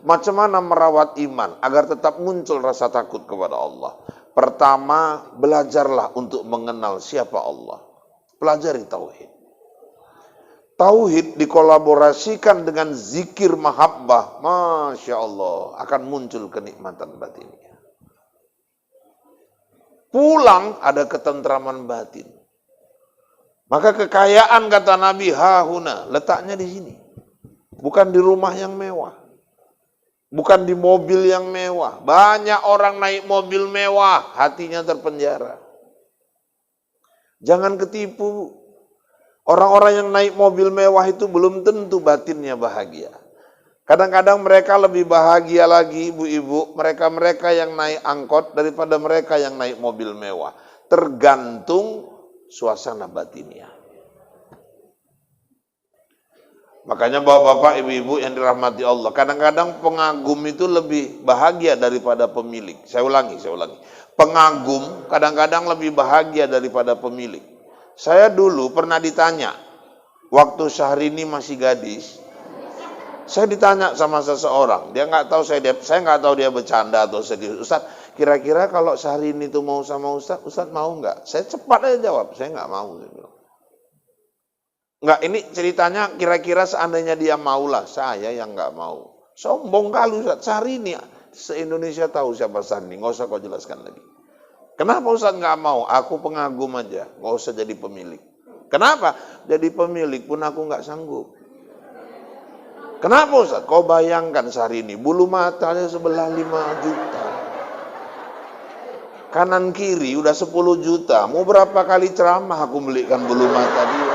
Macam mana merawat iman agar tetap muncul rasa takut kepada Allah? Pertama, belajarlah untuk mengenal siapa Allah. Pelajari tauhid. Tauhid dikolaborasikan dengan zikir mahabbah, Masya Allah, akan muncul kenikmatan batinnya. Pulang ada ketentraman batin. Maka kekayaan, kata Nabi, hahuna, letaknya di sini. Bukan di rumah yang mewah. Bukan di mobil yang mewah. Banyak orang naik mobil mewah, hatinya terpenjara. Jangan ketipu. Orang-orang yang naik mobil mewah itu belum tentu batinnya bahagia. Kadang-kadang mereka lebih bahagia lagi, ibu-ibu, mereka-mereka yang naik angkot daripada mereka yang naik mobil mewah. Tergantung suasana batinnya. Makanya bapak-bapak, ibu-ibu yang dirahmati Allah, kadang-kadang pengagum itu lebih bahagia daripada pemilik. Saya ulangi. Pengagum kadang-kadang lebih bahagia daripada pemilik. Saya dulu pernah ditanya, waktu Syahrini masih gadis, saya ditanya sama seseorang, dia nggak tahu saya nggak tahu dia bercanda atau serius. Ustaz, kira-kira kalau Syahrini itu mau sama Ustaz mau nggak? Saya cepat aja jawab, saya nggak mau. Nggak, ini ceritanya kira-kira seandainya dia maulah, saya yang nggak mau. Sombong kali Ustaz, Syahrini se-Indonesia tahu siapa Syahrini, nggak usah kau jelaskan lagi. Kenapa Ustaz nggak mau? Aku pengagum aja, nggak usah jadi pemilik. Kenapa? Jadi pemilik pun aku nggak sanggup. Kenapa Ustaz? Kau bayangkan Syahrini, bulu matanya sebelah 5 juta. Kanan kiri udah 10 juta. Mau berapa kali ceramah aku belikan bulu mata dia.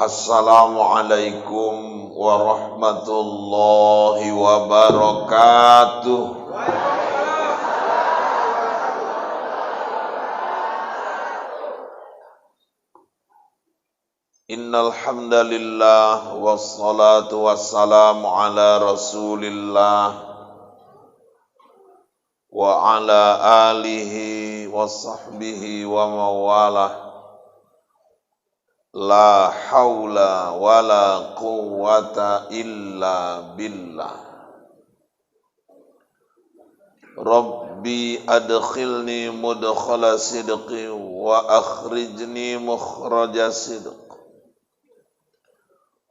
Assalamualaikum warahmatullahi wabarakatuh. Innal hamdalillah wassalatu wassalamu ala Rasulillah wa ala alihi washabbihi wa mawalah. La haula wa la quwwata illa billah. Rabbi adkhilni mudkhala sidqi wa akhrijni mukhraja sidq.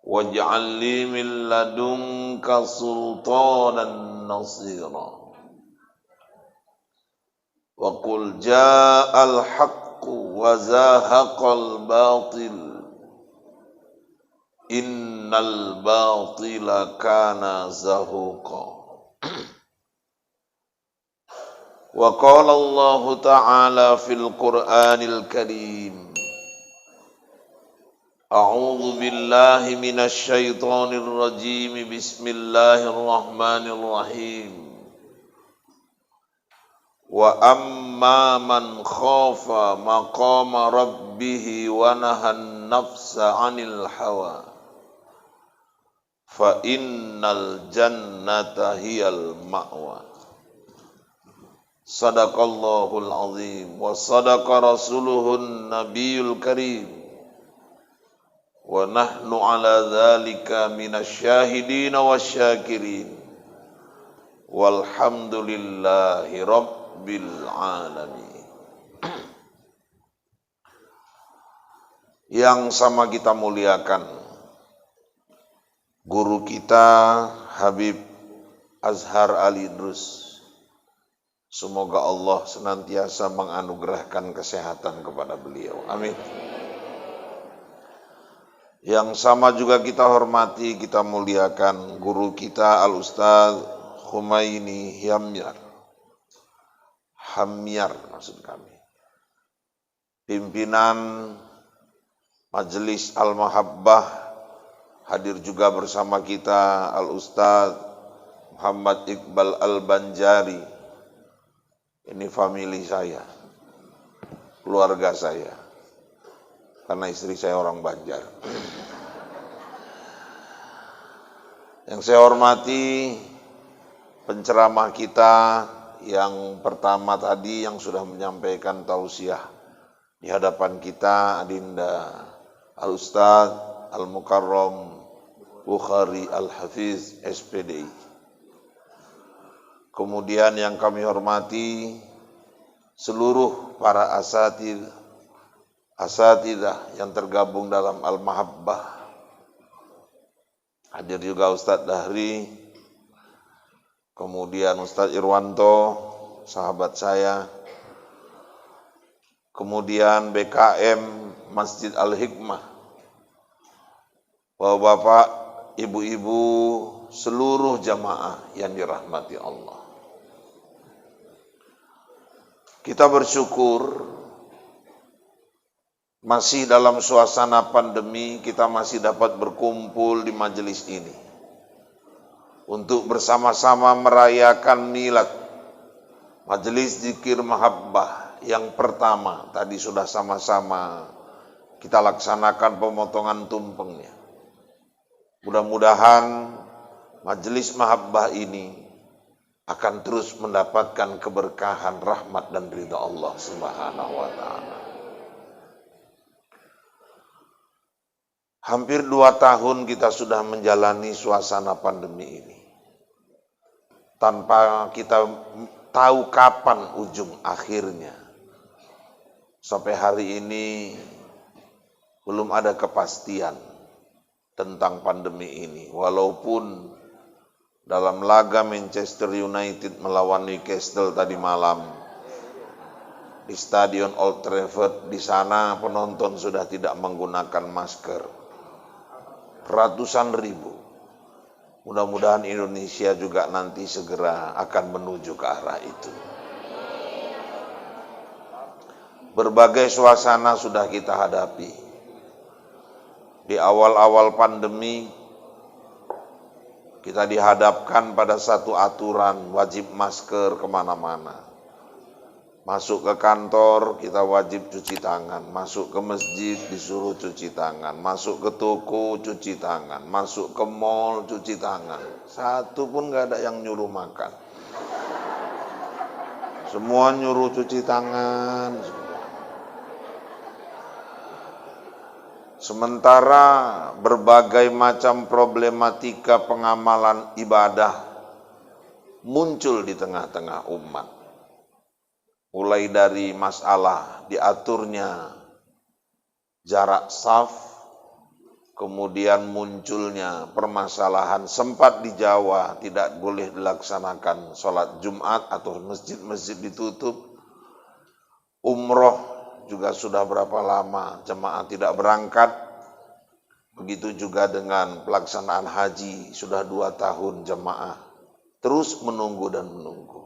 Waj'al li min ladunka sultanan nasira. Wa qul ja'al haqqu wa zahaqal batil. Innal batila kana zahuqa. Wa qala Allah ta'ala fil Qur'anil Karim. A'udzu billahi minasy syaithanir rajim. Bismillahirrahmanirrahim. Wa amma man khafa maqama rabbih wa nahan nafsa 'anil hawa. Fa innal jannata hiyal ma'wa. Sadaqallahul azim wa sadaqa rasuluhun nabiyul karim. Wa nahnu ala dzalika minasyahidin wasyakirin. Walhamdulillahi rabbil alamin. Yang sama kita muliakan guru kita Habib Azhar Ali Idrus. Semoga Allah senantiasa menganugerahkan kesehatan kepada beliau. Amin. Yang sama juga kita hormati, kita muliakan guru kita Al-Ustaz Khumaini Hamyar maksud kami. Pimpinan Majelis Al-Mahabbah, hadir juga bersama kita Al-Ustaz Muhammad Iqbal Al-Banjari. Ini famili saya, keluarga saya, karena istri saya orang Banjar. Yang saya hormati penceramah kita yang pertama tadi yang sudah menyampaikan tausiah di hadapan kita, Adinda Al-Ustadz Al-Mukarram Bukhari Al-Hafiz SPDI. Kemudian yang kami hormati seluruh para asatidzah yang tergabung dalam Al-Mahabbah. Hadir juga Ustadz Dahri, kemudian Ustadz Irwanto, sahabat saya, kemudian BKM Masjid Al-Hikmah, bapak-bapak, ibu-ibu, seluruh jamaah yang dirahmati Allah. Kita bersyukur masih dalam suasana pandemi, kita masih dapat berkumpul di majelis ini untuk bersama-sama merayakan milad majelis zikir mahabbah yang pertama. Tadi sudah sama-sama kita laksanakan pemotongan tumpengnya. Mudah-mudahan majelis mahabbah ini akan terus mendapatkan keberkahan, rahmat dan ridha Allah Subhanahu wa ta'ala. Hampir 2 tahun kita sudah menjalani suasana pandemi ini. Tanpa kita tahu kapan ujung akhirnya. Sampai hari ini belum ada kepastian tentang pandemi ini. Walaupun dalam laga Manchester United melawan Newcastle tadi malam di Stadion Old Trafford, di sana penonton sudah tidak menggunakan masker. Ratusan ribu. Mudah-mudahan Indonesia juga nanti segera akan menuju ke arah itu. Berbagai suasana sudah kita hadapi. Di awal-awal pandemi, kita dihadapkan pada satu aturan wajib masker kemana-mana. Masuk ke kantor kita wajib cuci tangan, masuk ke masjid disuruh cuci tangan, masuk ke toko cuci tangan, masuk ke mall cuci tangan. Satu pun gak ada yang nyuruh makan. Semua nyuruh cuci tangan. Sementara berbagai macam problematika pengamalan ibadah muncul di tengah-tengah umat. Mulai dari masalah diaturnya jarak shaf, kemudian munculnya permasalahan sempat di Jawa tidak boleh dilaksanakan sholat Jumat atau masjid-masjid ditutup. Umroh juga sudah berapa lama jemaah tidak berangkat. Begitu juga dengan pelaksanaan haji, sudah 2 tahun jemaah terus menunggu dan menunggu.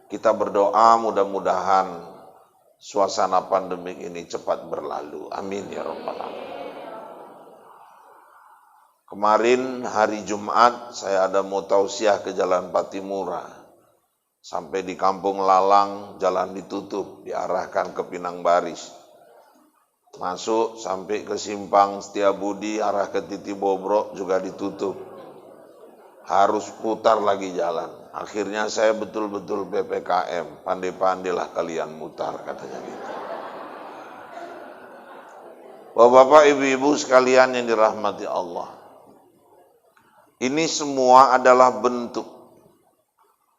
Kita berdoa mudah-mudahan suasana pandemik ini cepat berlalu. Amin ya rabbal alamin. Kemarin hari Jumat saya ada mau tausiah ke Jalan Patimura. Sampai di Kampung Lalang jalan ditutup, diarahkan ke Pinang Baris. Masuk sampai ke Simpang Setiabudi arah ke Titi Bobrok juga ditutup. Harus putar lagi jalan. Akhirnya saya betul-betul PPKM, pandai-pandailah kalian mutar, katanya gitu. Bapak-bapak, ibu-ibu sekalian yang dirahmati Allah. Ini semua adalah bentuk.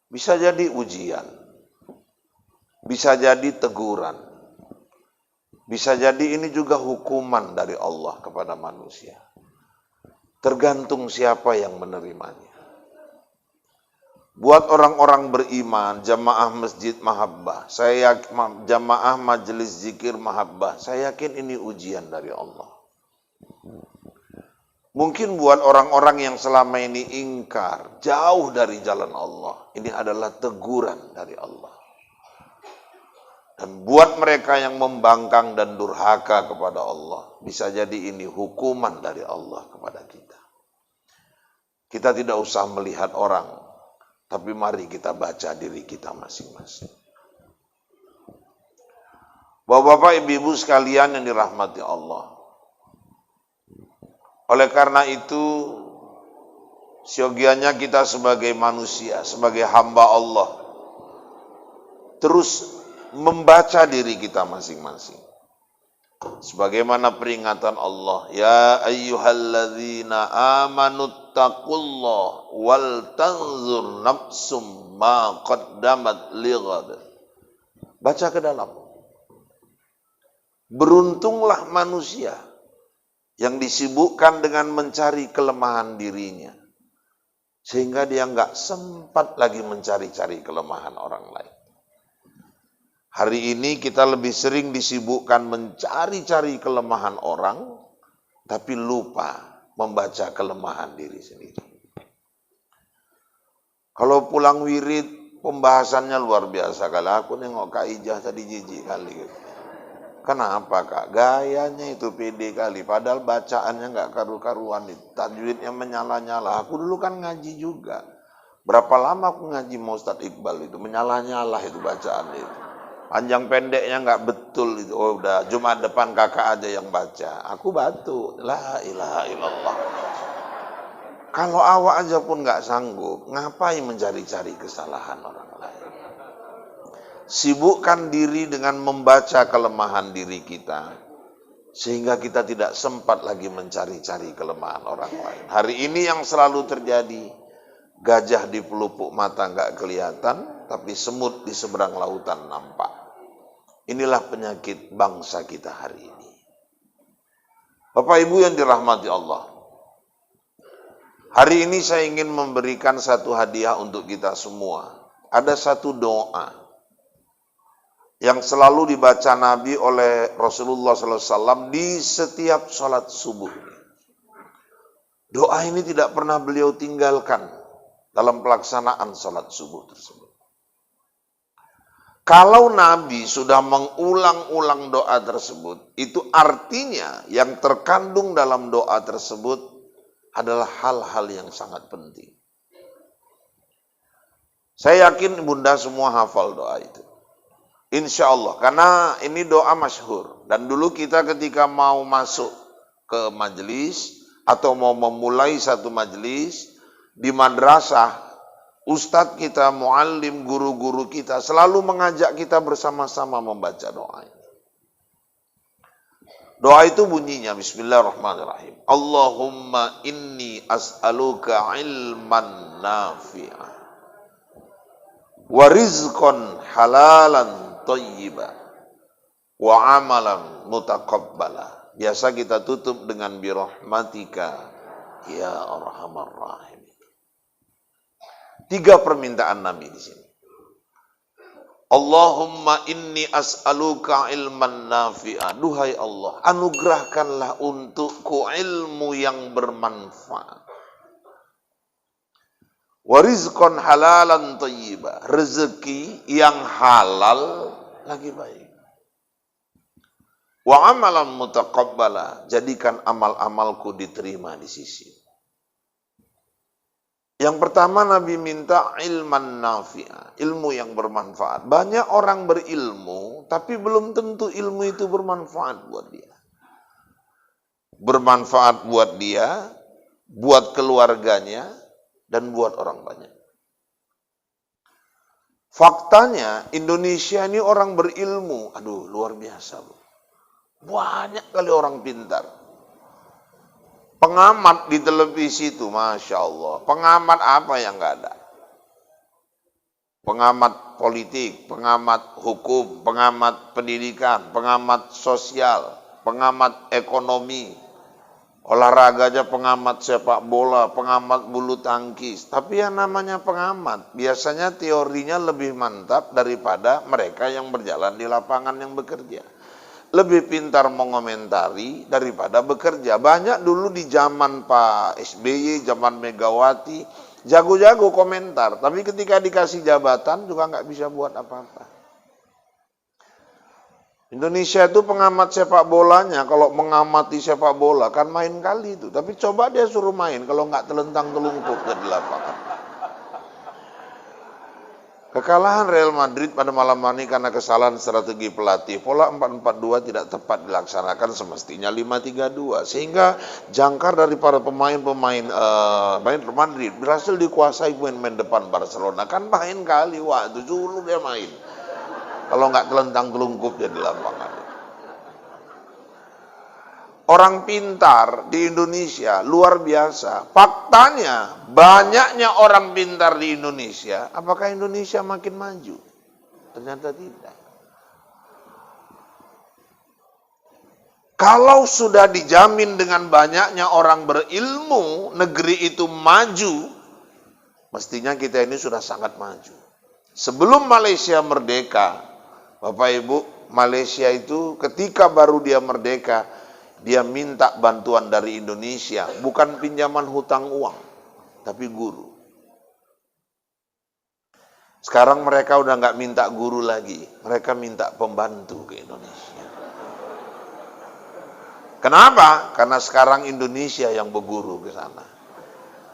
Bisa jadi ujian. Bisa jadi teguran. Bisa jadi ini juga hukuman dari Allah kepada manusia. Tergantung siapa yang menerimanya. Buat orang-orang beriman, jamaah masjid mahabbah, jamaah majelis zikir mahabbah, saya yakin ini ujian dari Allah. Mungkin buat orang-orang yang selama ini ingkar, jauh dari jalan Allah, ini adalah teguran dari Allah. Dan buat mereka yang membangkang dan durhaka kepada Allah, bisa jadi ini hukuman dari Allah kepada kita. Kita tidak usah melihat orang, tapi mari kita baca diri kita masing-masing. Bapak-bapak, ibu-ibu sekalian yang dirahmati Allah. Oleh karena itu, siogianya kita sebagai manusia, sebagai hamba Allah, terus membaca diri kita masing-masing. Sebagaimana peringatan Allah, ya ayyuhalladzina amanuttaqullah wal tanzur nafsum ma qaddamat lighad. Baca ke dalam. Beruntunglah manusia yang disibukkan dengan mencari kelemahan dirinya, sehingga dia nggak sempat lagi mencari-cari kelemahan orang lain. Hari ini kita lebih sering disibukkan mencari-cari kelemahan orang, tapi lupa membaca kelemahan diri sendiri. Kalau pulang wirid, pembahasannya luar biasa. Kalau aku nengok Kak Ijah tadi jijik kali. Kenapa Kak? Gayanya itu pede kali, padahal bacaannya nggak karu-karuan. Tajwidnya menyala-nyala. Aku dulu kan ngaji juga. Berapa lama aku ngaji sama Ustadz Iqbal itu, menyala-nyala itu bacaan itu. Panjang pendeknya nggak betul itu. Oh udah, Jumat depan kakak aja yang baca. Aku batu. La ilaha illallah. Kalau awak aja pun nggak sanggup, ngapain mencari-cari kesalahan orang lain? Sibukkan diri dengan membaca kelemahan diri kita, sehingga kita tidak sempat lagi mencari-cari kelemahan orang lain. Hari ini yang selalu terjadi, gajah di pelupuk mata nggak kelihatan, tapi semut di seberang lautan nampak. Inilah penyakit bangsa kita hari ini. Bapak Ibu yang dirahmati Allah, hari ini saya ingin memberikan satu hadiah untuk kita semua. Ada satu doa yang selalu dibaca Nabi oleh Rasulullah SAW di setiap sholat subuh. Doa ini tidak pernah beliau tinggalkan dalam pelaksanaan sholat subuh tersebut. Kalau Nabi sudah mengulang-ulang doa tersebut, itu artinya yang terkandung dalam doa tersebut adalah hal-hal yang sangat penting. Saya yakin Bunda semua hafal doa itu. Insya Allah, karena ini doa masyhur. Dan dulu kita ketika mau masuk ke majelis atau mau memulai satu majelis di madrasah, ustadz kita, muallim, guru-guru kita selalu mengajak kita bersama-sama membaca doa ini. Doa itu bunyinya bismillahirrahmanirrahim. Allahumma inni as'aluka ilman nafi'ah wa rizqan halalan thayyiban wa amalan mutaqabbala. Biasa kita tutup dengan birahmatika ya arhamar rahim. 3 permintaan Nabi di sini. Allahumma inni as'aluka ilman nafi'ah. Duhai Allah, anugerahkanlah untukku ilmu yang bermanfaat. Wa rizqan halalan thayyiba. Rezeki yang halal lagi baik. Wa amalan mutaqabbala. Jadikan amal-amalku diterima di sisi. Yang pertama Nabi minta ilman nafi'ah, ilmu yang bermanfaat. Banyak orang berilmu, tapi belum tentu ilmu itu bermanfaat buat dia. Bermanfaat buat dia, buat keluarganya, dan buat orang banyak. Faktanya Indonesia ini orang berilmu, aduh luar biasa. Banyak kali orang pintar. Pengamat di televisi itu, Masya Allah. Pengamat apa yang nggak ada? Pengamat politik, pengamat hukum, pengamat pendidikan, pengamat sosial, pengamat ekonomi, olahraga aja pengamat sepak bola, pengamat bulu tangkis. Tapi yang namanya pengamat, biasanya teorinya lebih mantap daripada mereka yang berjalan di lapangan yang bekerja. Lebih pintar mengomentari daripada bekerja. Banyak dulu di zaman Pak SBY, zaman Megawati, jago-jago komentar. Tapi ketika dikasih jabatan juga nggak bisa buat apa-apa. Indonesia itu pengamat sepak bolanya, kalau mengamati sepak bola kan main kali itu. Tapi coba dia suruh main kalau nggak telentang telungkup di lapangan. Kekalahan Real Madrid pada malam ini karena kesalahan strategi pelatih. Pola 4-4-2 tidak tepat dilaksanakan, semestinya 5-3-2. Sehingga jangkar dari para pemain Madrid berhasil dikuasai pemain depan Barcelona. Kan main kali waktu dulu dia main. Kalau nggak telentang telungkup dia di lapangan. Orang pintar di Indonesia luar biasa. Faktanya banyaknya orang pintar di Indonesia. Apakah Indonesia makin maju? Ternyata tidak. Kalau sudah dijamin dengan banyaknya orang berilmu, negeri itu maju, mestinya kita ini sudah sangat maju. Sebelum Malaysia merdeka, Bapak Ibu, Malaysia itu ketika baru dia merdeka, dia minta bantuan dari Indonesia, bukan pinjaman hutang uang, tapi guru. Sekarang mereka udah nggak minta guru lagi, mereka minta pembantu ke Indonesia. Kenapa? Karena sekarang Indonesia yang berguru ke sana.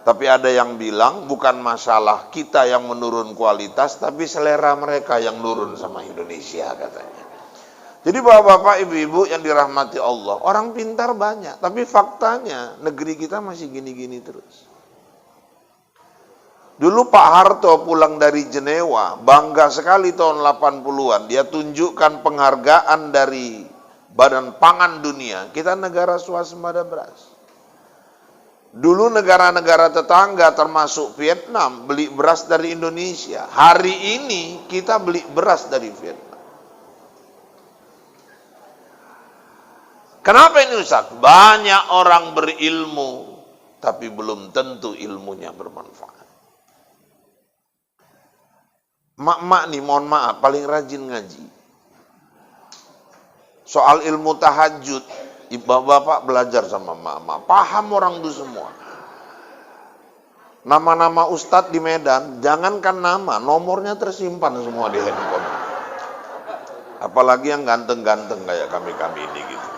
Tapi ada yang bilang bukan masalah kita yang menurun kualitas, tapi selera mereka yang nurun sama Indonesia katanya. Jadi bapak-bapak, ibu-ibu yang dirahmati Allah, orang pintar banyak, tapi faktanya negeri kita masih gini-gini terus. Dulu Pak Harto pulang dari Jenewa, bangga sekali tahun 80-an, dia tunjukkan penghargaan dari Badan Pangan Dunia, kita negara swasembada beras. Dulu negara-negara tetangga termasuk Vietnam beli beras dari Indonesia, hari ini kita beli beras dari Vietnam. Kenapa ini Ustaz? Banyak orang berilmu, tapi belum tentu ilmunya bermanfaat. Mak-mak nih, mohon maaf, paling rajin ngaji. Soal ilmu tahajud, bapak belajar sama mak-mak, paham orang itu semua. Nama-nama ustadz di Medan, jangankan nama, nomornya tersimpan semua di handphone. Apalagi yang ganteng-ganteng kayak kami-kami ini gitu.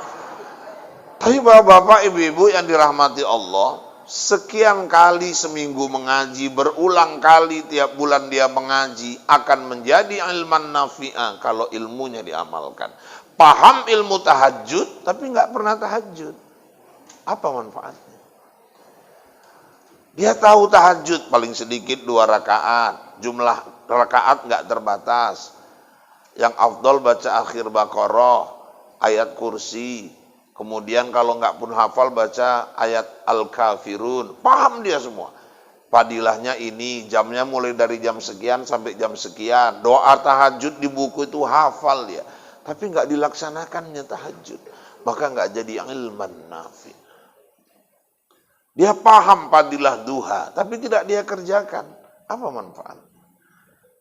Tapi bapak-bapak, ibu-ibu yang dirahmati Allah, sekian kali seminggu mengaji, berulang kali tiap bulan dia mengaji, akan menjadi ilman nafi'ah kalau ilmunya diamalkan. Paham ilmu tahajud, tapi nggak pernah tahajud. Apa manfaatnya? Dia tahu tahajud paling sedikit 2 rakaat, jumlah rakaat nggak terbatas. Yang afdol baca akhir Baqarah, ayat kursi. Kemudian kalau nggak pun hafal baca ayat Al-Kafirun. Paham dia semua. Fadilahnya ini, jamnya mulai dari jam sekian sampai jam sekian. Doa tahajud di buku itu hafal dia. Tapi nggak dilaksanakannya tahajud. Maka nggak jadi ilman nafi. Dia paham fadilah duha, tapi tidak dia kerjakan. Apa manfaat?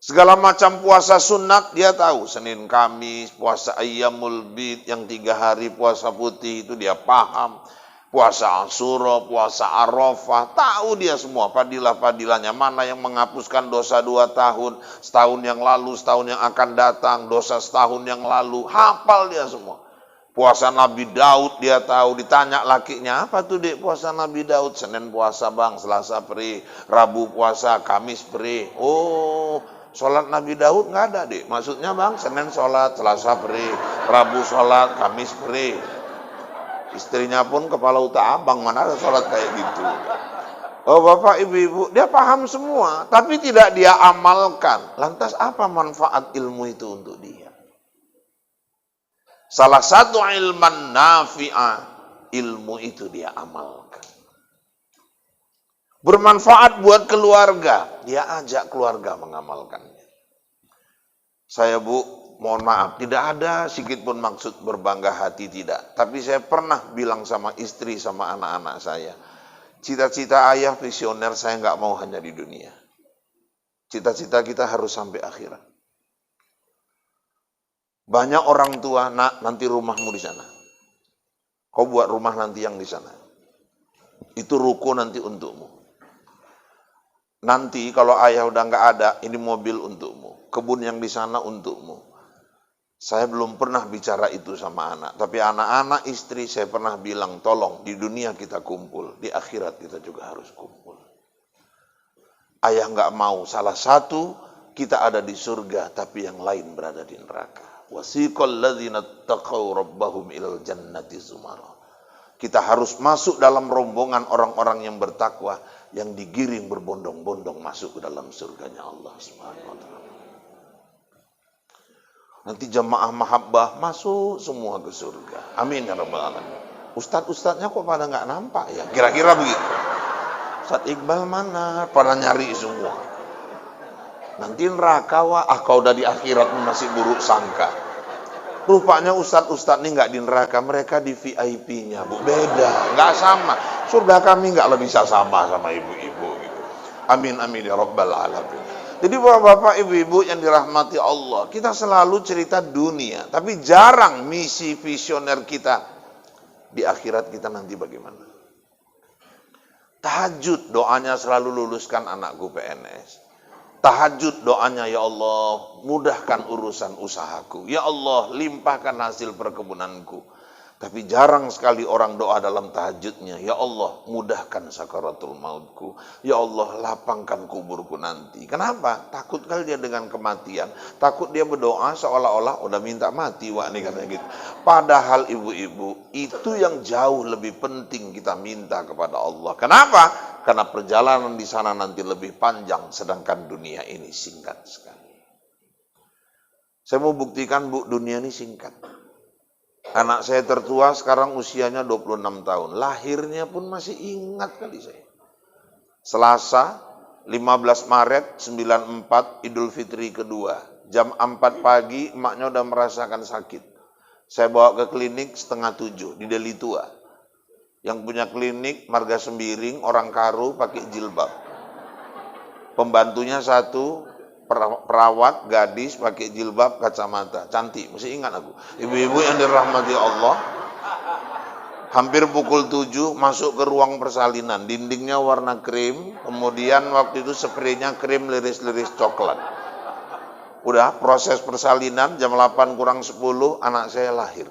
Segala macam puasa sunat dia tahu. Senin, Kamis, puasa Ayyamul Bid yang 3 hari puasa putih itu dia paham. Puasa Asyura, puasa Arafah, tahu dia semua fadilah-fadilahnya. Mana yang menghapuskan dosa 2 tahun, setahun yang lalu, setahun yang akan datang, dosa setahun yang lalu. Hafal dia semua. Puasa Nabi Daud dia tahu, ditanya lakinya, apa tuh dek puasa Nabi Daud? Senin puasa bang, Selasa peri, Rabu puasa, Kamis peri. Oh, sholat Nabi Daud nggak ada dek. Maksudnya bang, Senin sholat, Selasa peri, Rabu sholat, Kamis peri. Istrinya pun kepala uta abang, mana ada sholat kayak gitu. Oh bapak ibu-ibu, dia paham semua, tapi tidak dia amalkan. Lantas apa manfaat ilmu itu untuk dia? Salah satu ilman nafi'ah, ilmu itu dia amalkan. Bermanfaat buat keluarga, dia ajak keluarga mengamalkannya. Saya bu, mohon maaf, tidak ada sedikit pun maksud berbangga hati, tidak. Tapi saya pernah bilang sama istri, sama anak-anak saya, cita-cita ayah visioner saya nggak mau hanya di dunia. Cita-cita kita harus sampai akhirat. Banyak orang tua, nak nanti rumahmu di sana. Kau buat rumah nanti yang di sana. Itu ruko nanti untukmu. Nanti kalau ayah udah nggak ada, ini mobil untukmu. Kebun yang di sana untukmu. Saya belum pernah bicara itu sama anak. Tapi anak-anak istri saya pernah bilang, tolong di dunia kita kumpul. Di akhirat kita juga harus kumpul. Ayah nggak mau. Salah satu kita ada di surga, tapi yang lain berada di neraka. Wasiqal ladzina taqaw rabbahum ilal jannati zumara. Kita harus masuk dalam rombongan orang-orang yang bertakwa, yang digiring berbondong-bondong masuk ke dalam surganya Allah Subhanahu wa taala. Nanti jamaah mahabbah masuk semua ke surga. Amin ya rabbal alamin. Ustadz-ustadznya kok pada nggak nampak ya? Kira-kira begitu. Ustadz Iqbal mana? Pada nyari semua. Nanti neraka wah, kau udah di akhirat masih buruk sangka. Rupanya ustadz-ustadz ini nggak di neraka, mereka di VIP-nya, Bu. Beda, nggak sama. Surga kami nggak lebih sama ibu-ibu gitu. Amin amin ya rabbal alamin. Jadi bapak-bapak, ibu-ibu yang dirahmati Allah, kita selalu cerita dunia, tapi jarang misi visioner kita di akhirat kita nanti bagaimana. Tahajud doanya selalu luluskan anakku PNS. Tahajud doanya, ya Allah, mudahkan urusan usahaku. Ya Allah, limpahkan hasil perkebunanku. Tapi jarang sekali orang doa dalam tahajudnya, ya Allah, mudahkan sakaratul mautku. Ya Allah, lapangkan kuburku nanti. Kenapa? Takut kali dia dengan kematian. Takut dia berdoa seolah-olah udah minta mati, wah nih katanya gitu. Padahal ibu-ibu, itu yang jauh lebih penting kita minta kepada Allah. Kenapa? Karena perjalanan di sana nanti lebih panjang, sedangkan dunia ini singkat sekali. Saya mau buktikan, Bu, dunia ini singkat. Anak saya tertua sekarang usianya 26 tahun. Lahirnya pun masih ingat kali saya. Selasa, 15 Maret 94, Idul Fitri kedua. Jam 4 pagi, emaknya udah merasakan sakit. Saya bawa ke klinik setengah 7, di Deli Tua. Yang punya klinik Marga Sembiring, orang Karu pakai jilbab. Pembantunya satu, perawat gadis pakai jilbab kacamata, cantik, masih ingat aku. Ibu-ibu yang dirahmati Allah, hampir pukul 7 masuk ke ruang persalinan, dindingnya warna krim, kemudian waktu itu spraynya krim liris-liris coklat. Udah proses persalinan, jam 8 kurang 10 anak saya lahir.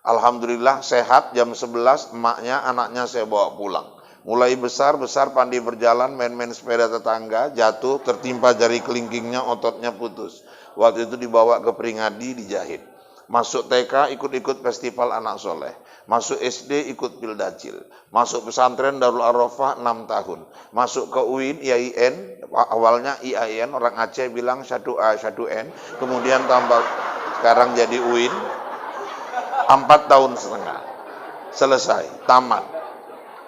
Alhamdulillah sehat, jam 11 emaknya, anaknya saya bawa pulang. Mulai besar pandai berjalan, main-main sepeda tetangga, jatuh, tertimpa jari kelingkingnya, ototnya putus. Waktu itu dibawa ke Pringadi, dijahit. Masuk TK, ikut-ikut festival anak soleh. Masuk SD, ikut Pildacil. Masuk pesantren Darul Arafah 6 tahun. Masuk ke UIN, IAIN, awalnya IAIN, orang Aceh bilang 1A, 1N. Kemudian tambah, sekarang jadi UIN. 4 tahun setengah. Selesai, tamat.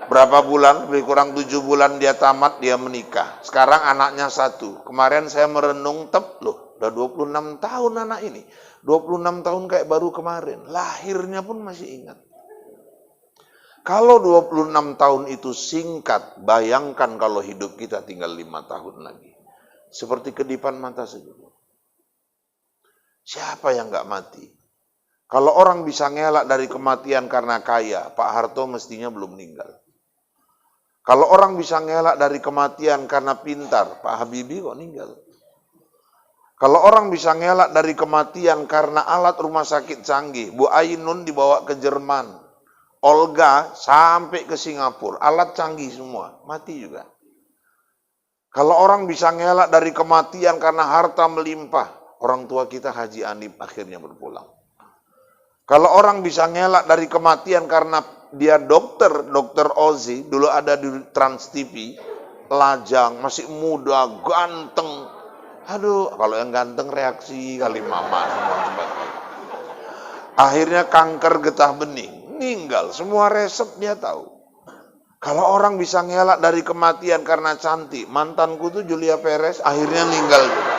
Berapa bulan? Lebih kurang 7 bulan dia tamat, dia menikah. Sekarang anaknya 1. Kemarin saya merenung, loh, udah 26 tahun anak ini. 26 tahun kayak baru kemarin. Lahirnya pun masih ingat. Kalau 26 tahun itu singkat, bayangkan kalau hidup kita tinggal 5 tahun lagi. Seperti kedipan mata saja. Siapa yang gak mati? Kalau orang bisa ngelak dari kematian karena kaya, Pak Harto mestinya belum meninggal. Kalau orang bisa ngelak dari kematian karena pintar, Pak Habibie kok meninggal. Kalau orang bisa ngelak dari kematian karena alat rumah sakit canggih, Bu Ainun dibawa ke Jerman, Olga sampai ke Singapura, alat canggih semua, mati juga. Kalau orang bisa ngelak dari kematian karena harta melimpah, orang tua kita Haji Anip akhirnya berpulang. Kalau orang bisa ngelak dari kematian karena dia dokter Ozi, dulu ada di Trans TV, lajang, masih muda, ganteng. Aduh, kalau yang ganteng reaksi kali mama semua. Akhirnya kanker getah bening, meninggal, semua resep dia tahu. Kalau orang bisa ngelak dari kematian karena cantik, mantanku tuh Julia Perez akhirnya meninggal juga.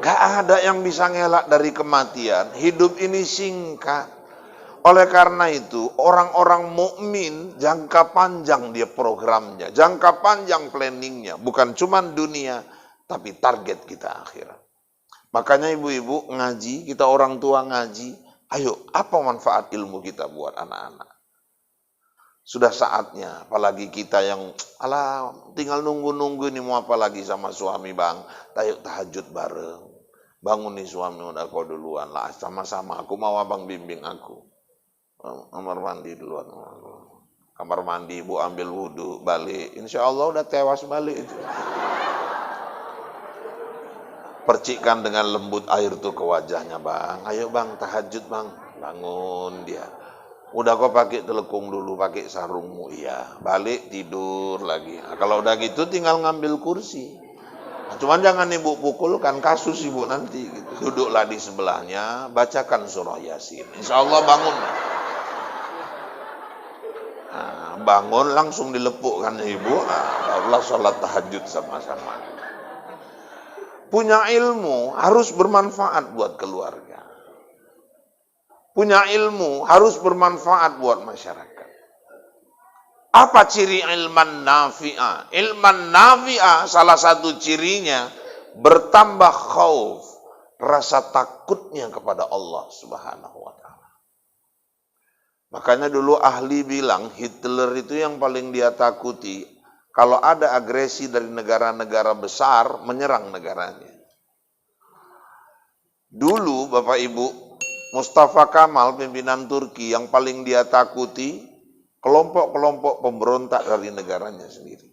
Gak ada yang bisa ngelak dari kematian. Hidup ini singkat. Oleh karena itu, orang-orang mukmin jangka panjang dia programnya, jangka panjang planningnya, bukan cuma dunia, tapi target kita akhirat. Makanya ibu-ibu ngaji, kita orang tua ngaji, ayo apa manfaat ilmu kita buat anak-anak? Sudah saatnya, apalagi kita yang tinggal nunggu-nunggu ini mau apa lagi sama suami bang, ayo tahajud bareng. Bangun nih suami, udah kau duluan lah, sama-sama, aku mau abang bimbing aku. Kamar mandi duluan. Kamar mandi, ibu ambil wudhu, balik. Insya Allah udah tewas balik. percikkan dengan lembut air tuh ke wajahnya, bang. Ayo bang, tahajud bang. Bangun dia. Udah kau pakai telekung dulu, pakai sarungmu. Iya, balik tidur lagi. Nah, kalau udah gitu tinggal ngambil kursi. Nah, cuman jangan ibu pukulkan, kasus ibu nanti. Gitu. Duduklah di sebelahnya, bacakan surah Yasin. Insya Allah bangun. Nah, bangun langsung dilepukkan ibu. Nah, Allah sholat tahajud sama-sama. Punya ilmu harus bermanfaat buat keluarga. Punya ilmu harus bermanfaat buat masyarakat. Apa ciri ilman nafi'ah? Ilman nafi'ah salah satu cirinya bertambah khauf, rasa takutnya kepada Allah Subhanahu wa taala. Makanya dulu ahli bilang Hitler itu yang paling dia takuti kalau ada agresi dari negara-negara besar menyerang negaranya. Dulu Bapak Ibu, Mustafa Kamal pimpinan Turki yang paling dia takuti kelompok-kelompok pemberontak dari negaranya sendiri.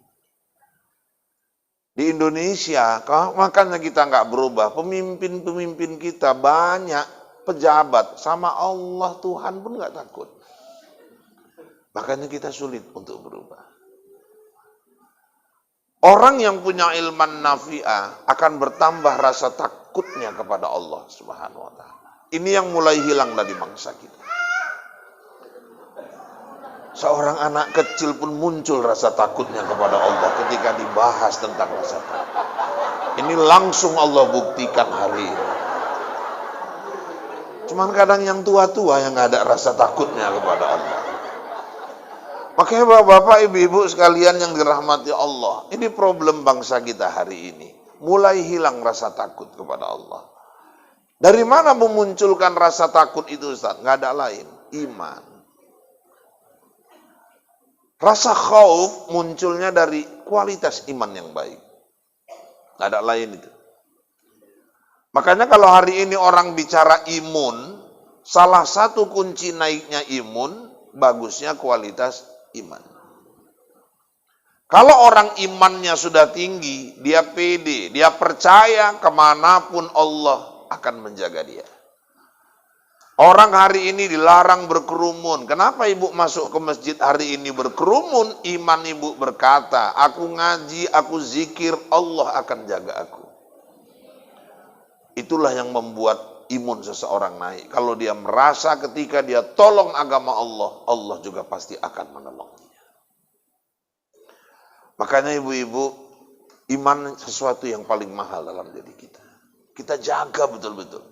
Di Indonesia, makanya kita nggak berubah. Pemimpin-pemimpin kita banyak pejabat sama Allah Tuhan pun nggak takut. Makanya kita sulit untuk berubah. Orang yang punya ilman nafi'ah akan bertambah rasa takutnya kepada Allah Subhanahu wa taala. Ini yang mulai hilang dari bangsa kita. Seorang anak kecil pun muncul rasa takutnya kepada Allah ketika dibahas tentang rasa takut. Ini langsung Allah buktikan hari ini. Cuman kadang yang tua-tua yang nggak ada rasa takutnya kepada Allah. Makanya bapak-bapak, ibu-ibu sekalian yang dirahmati Allah, ini problem bangsa kita hari ini. Mulai hilang rasa takut kepada Allah. Dari mana memunculkan rasa takut itu Ustaz? Nggak ada lain, iman. Rasa khauf munculnya dari kualitas iman yang baik. Nggak ada lain itu. Makanya kalau hari ini orang bicara imun, salah satu kunci naiknya imun, bagusnya kualitas iman. Kalau orang imannya sudah tinggi, dia pede, dia percaya kemanapun Allah akan menjaga dia. Orang hari ini dilarang berkerumun. Kenapa ibu masuk ke masjid hari ini berkerumun? Iman ibu berkata, aku ngaji, aku zikir, Allah akan jaga aku. Itulah yang membuat imun seseorang naik. Kalau dia merasa ketika dia tolong agama Allah, Allah juga pasti akan menolongnya. Makanya ibu-ibu, iman sesuatu yang paling mahal dalam diri kita. Kita jaga betul-betul.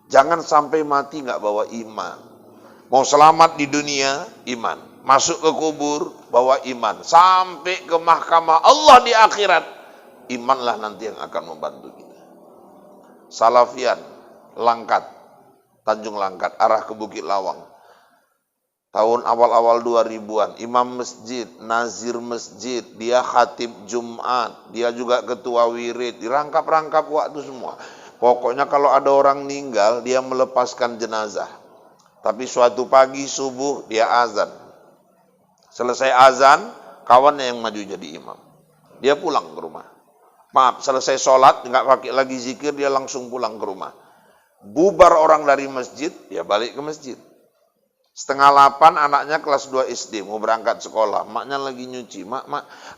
Jangan sampai mati nggak bawa iman. Mau selamat di dunia, iman. Masuk ke kubur, bawa iman. Sampai ke mahkamah Allah di akhirat, imanlah nanti yang akan membantu kita. Salafian, Langkat, Tanjung Langkat, arah ke Bukit Lawang. Tahun awal-awal 2000-an, imam masjid, nazir masjid, dia khatib Jumat, dia juga ketua wirid, dirangkap-rangkap waktu semua. Pokoknya kalau ada orang meninggal, dia melepaskan jenazah. Tapi suatu pagi subuh, dia azan. Selesai azan, kawannya yang maju jadi imam. Dia pulang ke rumah. Maaf, selesai sholat, nggak pakai lagi zikir, dia langsung pulang ke rumah. Bubar orang dari masjid, dia balik ke masjid. 7:30 anaknya kelas 2 SD mau berangkat sekolah. Maknya lagi nyuci. Mak,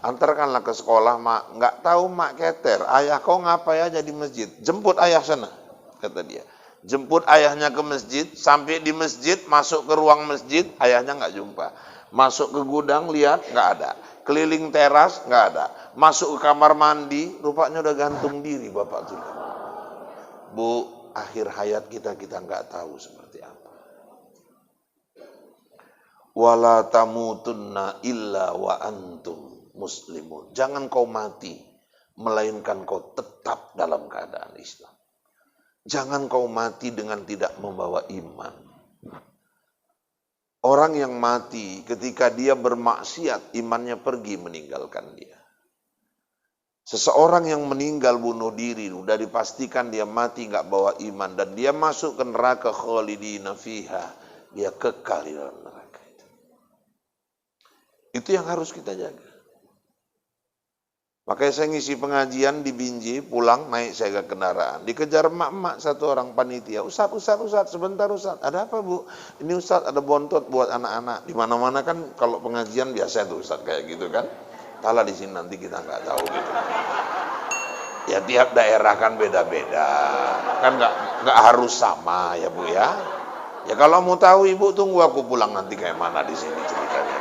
antarkanlah ke sekolah, mak. Nggak tahu mak keter. Ayah kau ngapain aja di masjid? Jemput ayah sana, kata dia. Jemput ayahnya ke masjid. Sampai di masjid, masuk ke ruang masjid, ayahnya nggak jumpa. Masuk ke gudang, lihat, nggak ada. Keliling teras, nggak ada. Masuk ke kamar mandi, rupanya udah gantung diri bapak tuh. Bu, akhir hayat kita nggak tahu seperti apa. Wala tamutunna illa wa antum muslimun. Jangan kau mati, melainkan kau tetap dalam keadaan Islam. Jangan kau mati dengan tidak membawa iman. Orang yang mati ketika dia bermaksiat, imannya pergi meninggalkan dia. Seseorang yang meninggal bunuh diri, sudah dipastikan dia mati nggak bawa iman. Dan dia masuk ke neraka khalidina fiha. Dia kekal di dalam neraka. Itu yang harus kita jaga. Makanya saya ngisi pengajian di Binjai, pulang naik saya ke kendaraan. Dikejar emak-emak satu orang panitia. Ustaz, sebentar Ustaz. Ada apa Bu? Ini Ustaz ada bontot buat anak-anak. Di mana-mana kan kalau pengajian biasa tuh Ustaz kayak gitu kan. Talah di sini nanti kita nggak tahu gitu. Ya tiap daerah kan beda-beda. Kan nggak harus sama ya Bu ya. Ya kalau mau tahu Ibu tunggu aku pulang nanti kayak mana di sini ceritanya.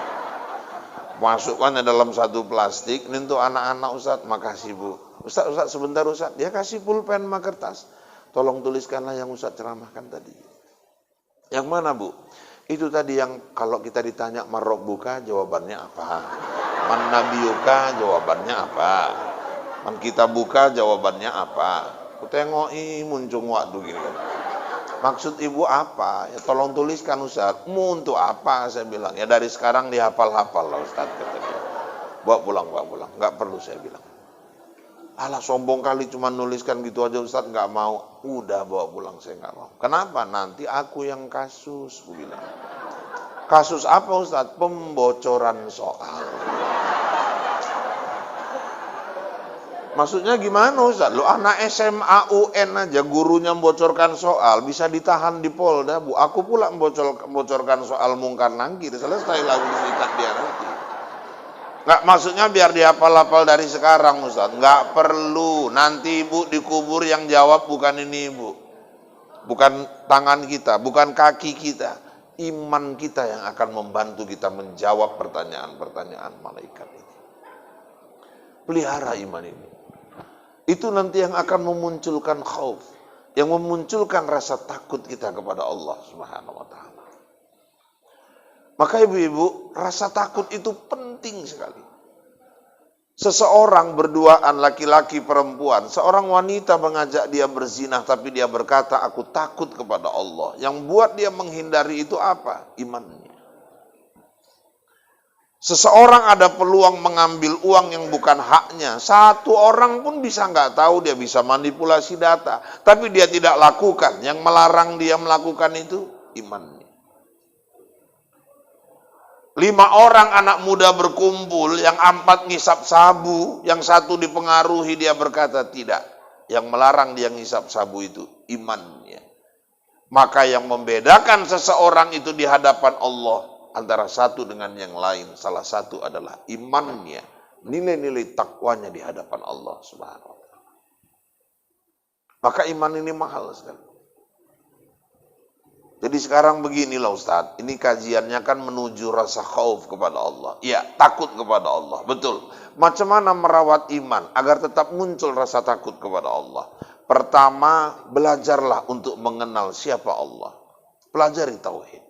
Masukkannya dalam satu plastik, ini untuk anak-anak Ustaz, makasih Bu. Ustaz, sebentar Ustaz, dia kasih pulpen sama kertas. Tolong tuliskanlah yang Ustaz ceramahkan tadi. Yang mana Bu? Itu tadi yang kalau kita ditanya marrabbuka, jawabannya apa? Man nabiyuka, jawabannya apa? Man kitabuka, jawabannya apa? Aku tengoki muncung waktu gini kan. Maksud Ibu apa? Ya tolong tuliskan Ustaz. Mau untuk apa? Saya bilang. Ya dari sekarang dihafal-hafal lah Ustaz. Kata dia. Bawa pulang. Nggak perlu saya bilang. Alah sombong kali cuma nuliskan gitu aja Ustaz. Nggak mau. Udah bawa pulang saya nggak mau. Kenapa? Nanti aku yang kasus. Aku bilang. Kasus apa Ustaz? Pembocoran soal. Maksudnya gimana Ustaz? Lu anak SMA UN aja gurunya membocorkan soal bisa ditahan di Polda Bu. Aku pula membocorkan soal mungkar nangkir. Selesai lagu ikat dia nanti. Nggak maksudnya biar dihafal-hafal dari sekarang Ustaz. Nggak perlu. Nanti Ibu dikubur yang jawab bukan ini Ibu. Bukan tangan kita, bukan kaki kita. Iman kita yang akan membantu kita menjawab pertanyaan-pertanyaan malaikat ini. Pelihara iman ini. Itu nanti yang akan memunculkan khauf, yang memunculkan rasa takut kita kepada Allah Subhanahu wa taala. Maka ibu-ibu, rasa takut itu penting sekali. Seseorang berduaan laki-laki perempuan, seorang wanita mengajak dia berzinah tapi dia berkata aku takut kepada Allah. Yang buat dia menghindari itu apa? Imannya. Seseorang ada peluang mengambil uang yang bukan haknya. Satu orang pun bisa nggak tahu, dia bisa manipulasi data. Tapi dia tidak lakukan. Yang melarang dia melakukan itu imannya. 5 orang anak muda berkumpul, yang 4 ngisap sabu, yang 1 dipengaruhi dia berkata tidak. Yang melarang dia ngisap sabu itu imannya. Maka yang membedakan seseorang itu di hadapan Allah antara satu dengan yang lain, salah satu adalah imannya, nilai-nilai takwanya di hadapan Allah Subhanahu wa taala. Maka iman ini mahal sekali. Jadi sekarang beginilah Ustaz, ini kajiannya kan menuju rasa khauf kepada Allah. Iya, takut kepada Allah, betul. Macam mana merawat iman agar tetap muncul rasa takut kepada Allah? Pertama, belajarlah untuk mengenal siapa Allah. Pelajari tauhid.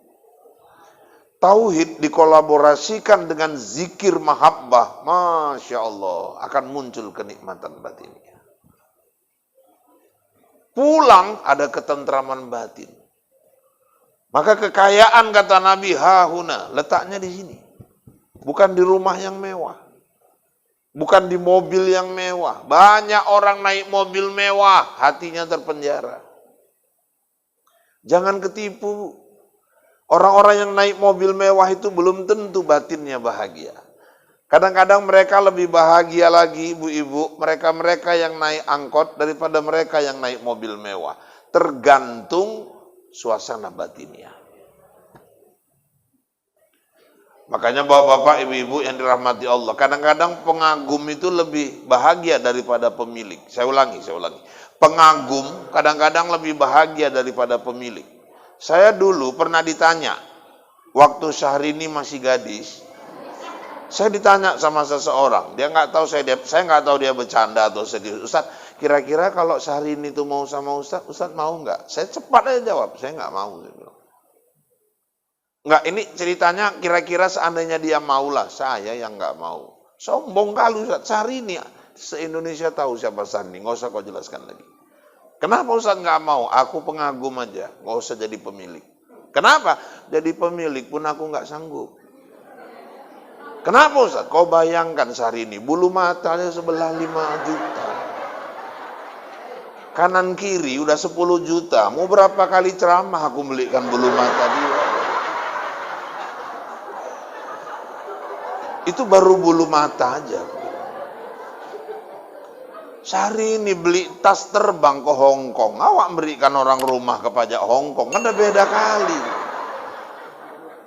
Tauhid dikolaborasikan dengan zikir mahabbah, Masya Allah, akan muncul kenikmatan batinnya. Pulang ada ketentraman batin. Maka kekayaan kata Nabi hahuna, letaknya di sini. Bukan di rumah yang mewah. Bukan di mobil yang mewah. Banyak orang naik mobil mewah, hatinya terpenjara. Jangan ketipu. Orang-orang yang naik mobil mewah itu belum tentu batinnya bahagia. Kadang-kadang mereka lebih bahagia lagi, ibu-ibu, mereka-mereka yang naik angkot daripada mereka yang naik mobil mewah. Tergantung suasana batinnya. Makanya bapak-bapak, ibu-ibu yang dirahmati Allah, kadang-kadang pengagum itu lebih bahagia daripada pemilik. Saya ulangi. Pengagum kadang-kadang lebih bahagia daripada pemilik. Saya dulu pernah ditanya, waktu Syahrini masih gadis, saya ditanya sama seseorang, dia nggak tahu saya nggak tahu dia bercanda atau serius. Ustaz, kira-kira kalau Syahrini itu mau sama Ustaz mau nggak? Saya cepat aja jawab, saya nggak mau. Nggak, ini ceritanya kira-kira seandainya dia maulah, saya yang nggak mau. Sombong kali Ustaz, Syahrini, se-Indonesia tahu siapa Syahrini, nggak usah kau jelaskan lagi. Kenapa Ustaz nggak mau? Aku pengagum aja, nggak usah jadi pemilik. Kenapa? Jadi pemilik pun aku nggak sanggup. Kenapa Ustaz? Kau bayangkan Syahrini, bulu matanya sebelah 5 juta. Kanan kiri udah 10 juta. Mau berapa kali ceramah aku belikan bulu mata dia. Itu baru bulu mata aja. Sehari ini beli tas terbang ke Hong Kong, awak berikan orang rumah ke pajak Hong Kong, kan ada beda kali.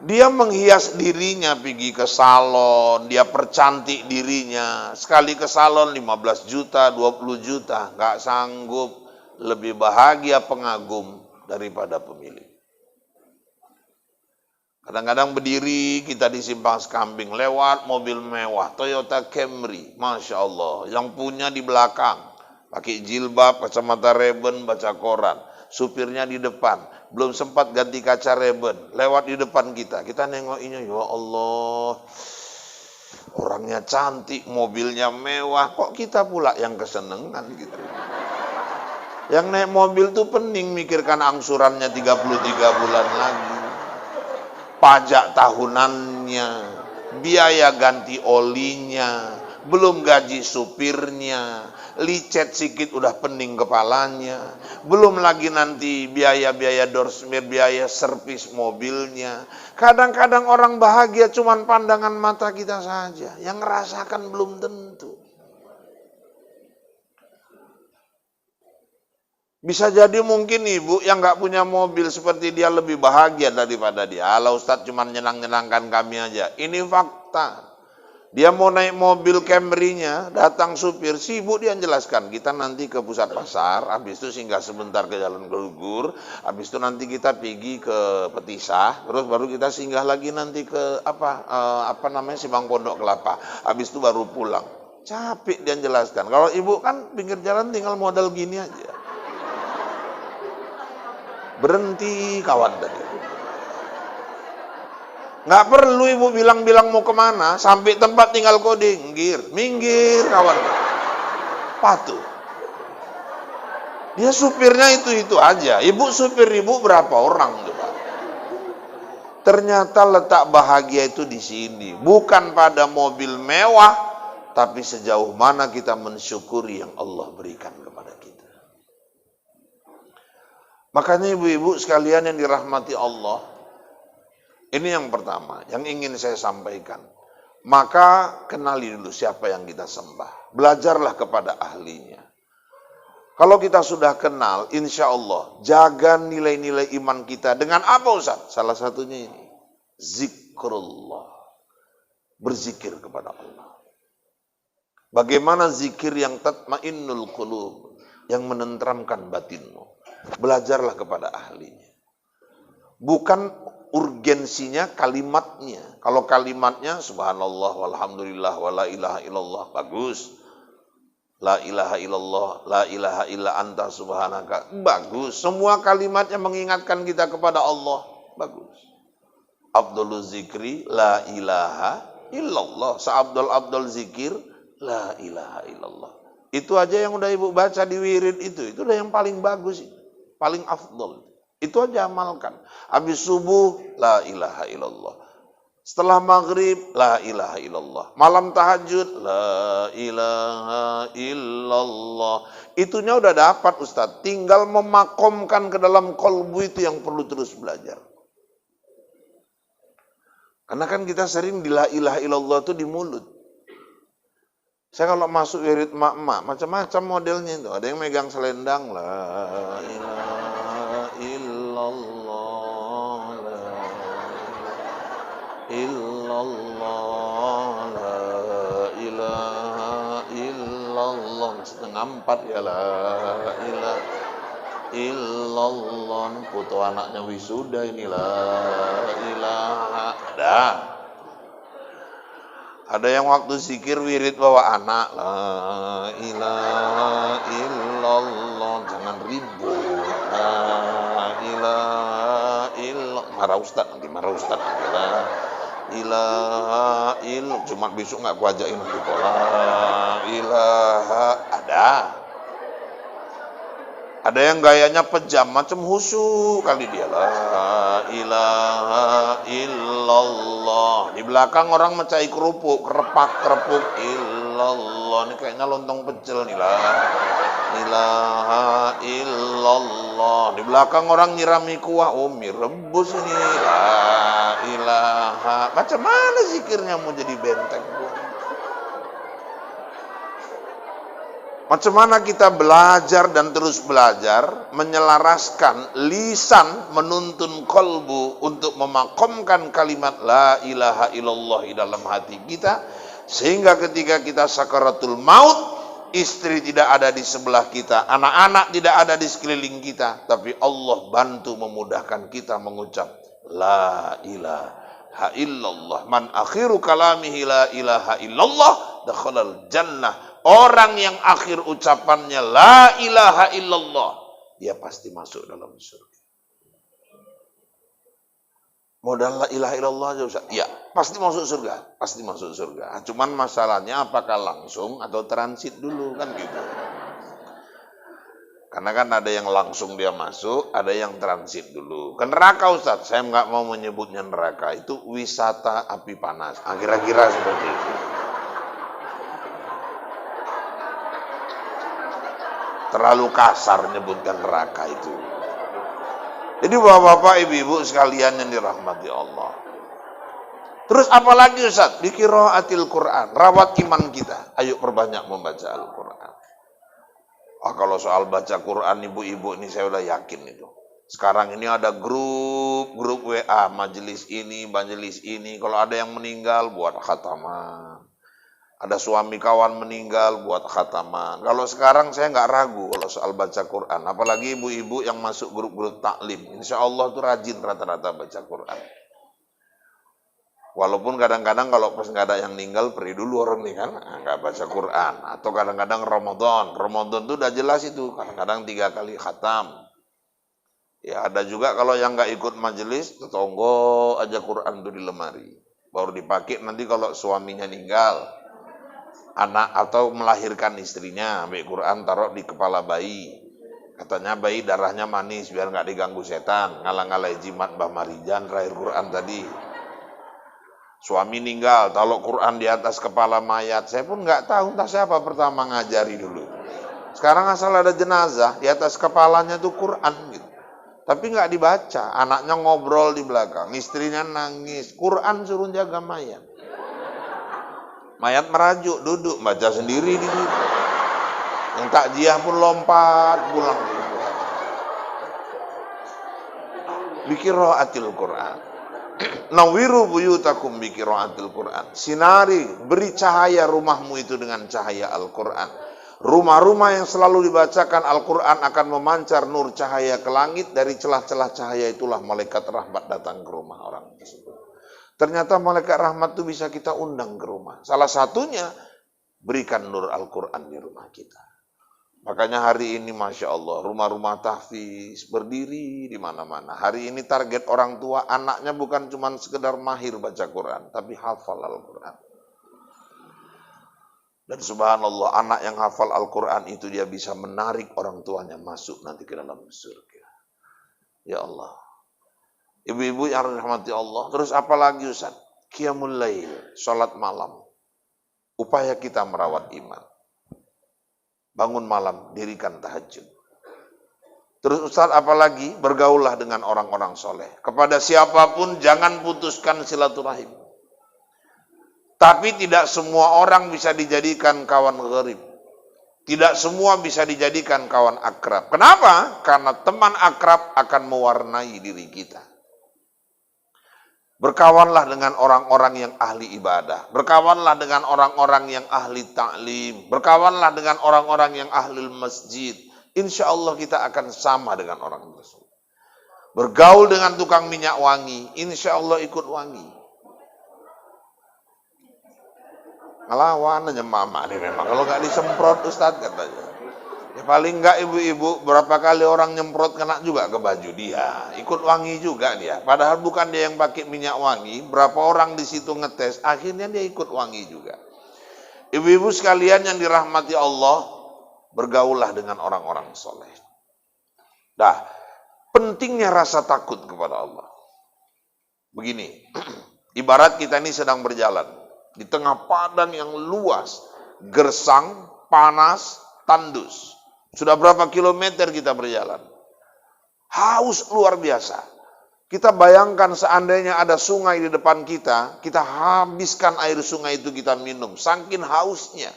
Dia menghias dirinya, pergi ke salon, dia percantik dirinya. Sekali ke salon 15 juta, 20 juta, nggak sanggup. Lebih bahagia pengagum daripada pemilik. Kadang-kadang berdiri kita di simpang Sekambing, lewat mobil mewah, Toyota Camry, Masya Allah. Yang punya di belakang, pakai jilbab, kacamata Ray-Ban, baca koran. Supirnya di depan, belum sempat ganti kaca Ray-Ban, lewat di depan kita. Kita nengokinya, ya Allah, orangnya cantik, mobilnya mewah, kok kita pula yang kesenengan gitu. Yang naik mobil tuh pening mikirkan angsurannya 33 bulan lagi, pajak tahunannya, biaya ganti olinya, belum gaji supirnya, licet sikit udah pening kepalanya, belum lagi nanti biaya-biaya dorsmir, biaya servis mobilnya. Kadang-kadang orang bahagia cuman pandangan mata kita saja, yang ngerasakan belum tentu. Bisa jadi mungkin ibu yang nggak punya mobil seperti dia lebih bahagia daripada dia. Alah Ustadz cuma nyenang-nyenangkan kami aja. Ini fakta. Dia mau naik mobil Camry-nya, datang supir, si ibu dia jelaskan, kita nanti ke pusat pasar, habis itu singgah sebentar ke Jalan Gelugur, habis itu nanti kita pergi ke Petisah, terus baru kita singgah lagi nanti ke Simpang Pondok Kelapa, habis itu baru pulang. Capek dia jelaskan. Kalau ibu kan pinggir jalan tinggal modal gini aja. Berhenti kawan tadi. Nggak perlu ibu bilang-bilang mau kemana, sampai tempat tinggal kode, minggir kawan. Patuh. Dia supirnya itu aja. Ibu supir ibu berapa orang coba? Ternyata letak bahagia itu di sini, bukan pada mobil mewah, tapi sejauh mana kita mensyukuri yang Allah berikan kepada kita. Makanya ibu-ibu sekalian yang dirahmati Allah, ini yang pertama, yang ingin saya sampaikan. Maka kenali dulu siapa yang kita sembah. Belajarlah kepada ahlinya. Kalau kita sudah kenal, insya Allah, jaga nilai-nilai iman kita. Dengan apa Ustaz? Salah satunya ini, zikrullah. Berzikir kepada Allah. Bagaimana zikir yang tatmainnul qulub, yang menenteramkan batinmu. Belajarlah kepada ahlinya. Bukan urgensinya kalimatnya. Kalau kalimatnya subhanallah walhamdulillah wala ilaha illallah, bagus. La ilaha illallah, la ilaha illa anta subhanaka, bagus. Semua kalimatnya mengingatkan kita kepada Allah, bagus. Abdul zikri la ilaha illallah. Seabdul zikir la ilaha illallah. Itu aja yang udah ibu baca di wirid itu udah yang paling bagus, paling afdol. Itu aja amalkan. Habis subuh, la ilaha illallah. Setelah maghrib, la ilaha illallah. Malam tahajud, la ilaha illallah. Itunya udah dapat Ustaz. Tinggal memakomkan ke dalam kolbu itu yang perlu terus belajar. Karena kan kita sering di la ilaha illallah itu di mulut. Saya kalau masuk wirid emak-emak, macam-macam modelnya itu. Ada yang megang selendang, la ilaha illallah, la illallah, la ilaha illallah. Setengah 4 ya, la ilaha illallah. Foto anaknya wisuda ini, la ilaha. Ada yang waktu zikir wirid bawa anak, la ilaha illallah, jangan ribut, la ilaha illallah, marah Ustaz nanti, la ilaha illallah, cuma besok nggak kuajain nanti, la ilaha, ada yang gayanya pejam, macam husu kali dia, la ilaha illallah. Di belakang orang mecahi kerupuk, kerepak-kerepuk, illallah. Ini kayaknya lontong pecel nih, la ilaha illallah. Di belakang orang nyirami kuah, oh mie rebus ini, la ilaha. Macam mana zikirnya mau jadi benteng? Macam mana kita belajar dan terus belajar, menyelaraskan lisan menuntun kolbu untuk memakomkan kalimat la ilaha illallah di dalam hati kita, sehingga ketika kita sakaratul maut, istri tidak ada di sebelah kita, anak-anak tidak ada di sekeliling kita, tapi Allah bantu memudahkan kita mengucap la ilaha illallah. Man akhiru kalamihi la ilaha illallah dakhalal jannah. Orang yang akhir ucapannya la ilaha illallah, dia pasti masuk dalam surga. Modal la ilaha illallah aja Ustaz. Ya, pasti masuk surga, pasti masuk surga. Cuman masalahnya apakah langsung atau transit dulu, kan gitu. Karena kan ada yang langsung dia masuk, ada yang transit dulu. Ke neraka Ustaz, saya nggak mau menyebutnya neraka, itu wisata api panas. Kira-kira seperti itu. Terlalu kasar nyebutkan neraka itu. Jadi bapak-bapak, ibu-ibu sekalian yang dirahmati Allah. Terus apalagi Ustaz? Di qiraatil Quran, rawat iman kita. Ayo perbanyak membaca Al-Quran. Kalau soal baca Quran ibu-ibu ini saya udah yakin itu. Sekarang ini ada grup WA, majelis ini. Kalau ada yang meninggal buat khataman. Ada suami kawan meninggal buat khataman. Kalau sekarang saya nggak ragu kalau soal baca Quran. Apalagi ibu-ibu yang masuk grup-grup taklim. Insya Allah tuh rajin rata-rata baca Quran. Walaupun kadang-kadang kalau pas nggak ada yang meninggal, pergi dulu orang nih kan, nggak baca Quran. Atau kadang-kadang Ramadan tuh udah jelas itu. Kadang-kadang 3 kali khatam. Ya ada juga kalau yang nggak ikut majelis, tetonggo aja Quran tuh di lemari. Baru dipakai nanti kalau suaminya meninggal. Anak atau melahirkan istrinya, ambil Quran taruh di kepala bayi. Katanya bayi darahnya manis biar nggak diganggu setan, ngalang-ngalai jimat Mbah Marijan, terakhir Quran tadi. Suami meninggal, taruh Quran di atas kepala mayat. Saya pun nggak tahu entah siapa pertama ngajari dulu. Sekarang asal ada jenazah di atas kepalanya tuh Quran gitu. Tapi nggak dibaca, anaknya ngobrol di belakang, istrinya nangis, Quran suruh jaga mayat. Mayat merajuk, duduk, baca sendiri di situ. Yang takziah pun lompat pulang. Biqiraatil Quran. Nawiru buyutakum biqiraatil Quran. Sinari, beri cahaya rumahmu itu dengan cahaya Al-Quran. Rumah-rumah yang selalu dibacakan Al-Quran akan memancar nur cahaya ke langit. Dari celah-celah cahaya itulah malaikat rahmat datang ke rumah orang tersebut. Ternyata malaikat rahmat itu bisa kita undang ke rumah. Salah satunya, berikan nur Al-Quran di rumah kita. Makanya hari ini Masya Allah, rumah-rumah tahfiz berdiri di mana-mana. Hari ini target orang tua, anaknya bukan cuma sekedar mahir baca Quran, tapi hafal Al-Quran. Dan subhanallah, anak yang hafal Al-Quran itu dia bisa menarik orang tuanya masuk nanti ke dalam surga. Ya Allah. Ibu-ibu yang dirahmati Allah. Terus apa lagi Ustaz? Qiyamul lail, salat malam. Upaya kita merawat iman. Bangun malam, dirikan tahajud. Terus Ustaz apa lagi? Bergaullah dengan orang-orang soleh. Kepada siapapun jangan putuskan silaturahim. Tapi tidak semua orang bisa dijadikan kawan gharib. Tidak semua bisa dijadikan kawan akrab. Kenapa? Karena teman akrab akan mewarnai diri kita. Berkawanlah dengan orang-orang yang ahli ibadah. Berkawanlah dengan orang-orang yang ahli ta'lim. Berkawanlah dengan orang-orang yang ahli masjid. Insya Allah kita akan sama dengan orang tersebut. Bergaul dengan tukang minyak wangi. Insya Allah ikut wangi. Ngelawan aja mama nih memang. Kalau nggak disemprot Ustaz katanya. Ya paling enggak ibu-ibu berapa kali orang nyemprot kena juga ke baju dia. Ikut wangi juga dia. Padahal bukan dia yang pakai minyak wangi. Berapa orang di situ ngetes. Akhirnya dia ikut wangi juga. Ibu-ibu sekalian yang dirahmati Allah. Bergaullah dengan orang-orang soleh. Dah. Pentingnya rasa takut kepada Allah. Begini. Ibarat kita ini sedang berjalan. Di tengah padang yang luas. Gersang, panas, tandus. Sudah berapa kilometer kita berjalan? Haus luar biasa. Kita bayangkan seandainya ada sungai di depan kita, kita habiskan air sungai itu kita minum. Saking hausnya.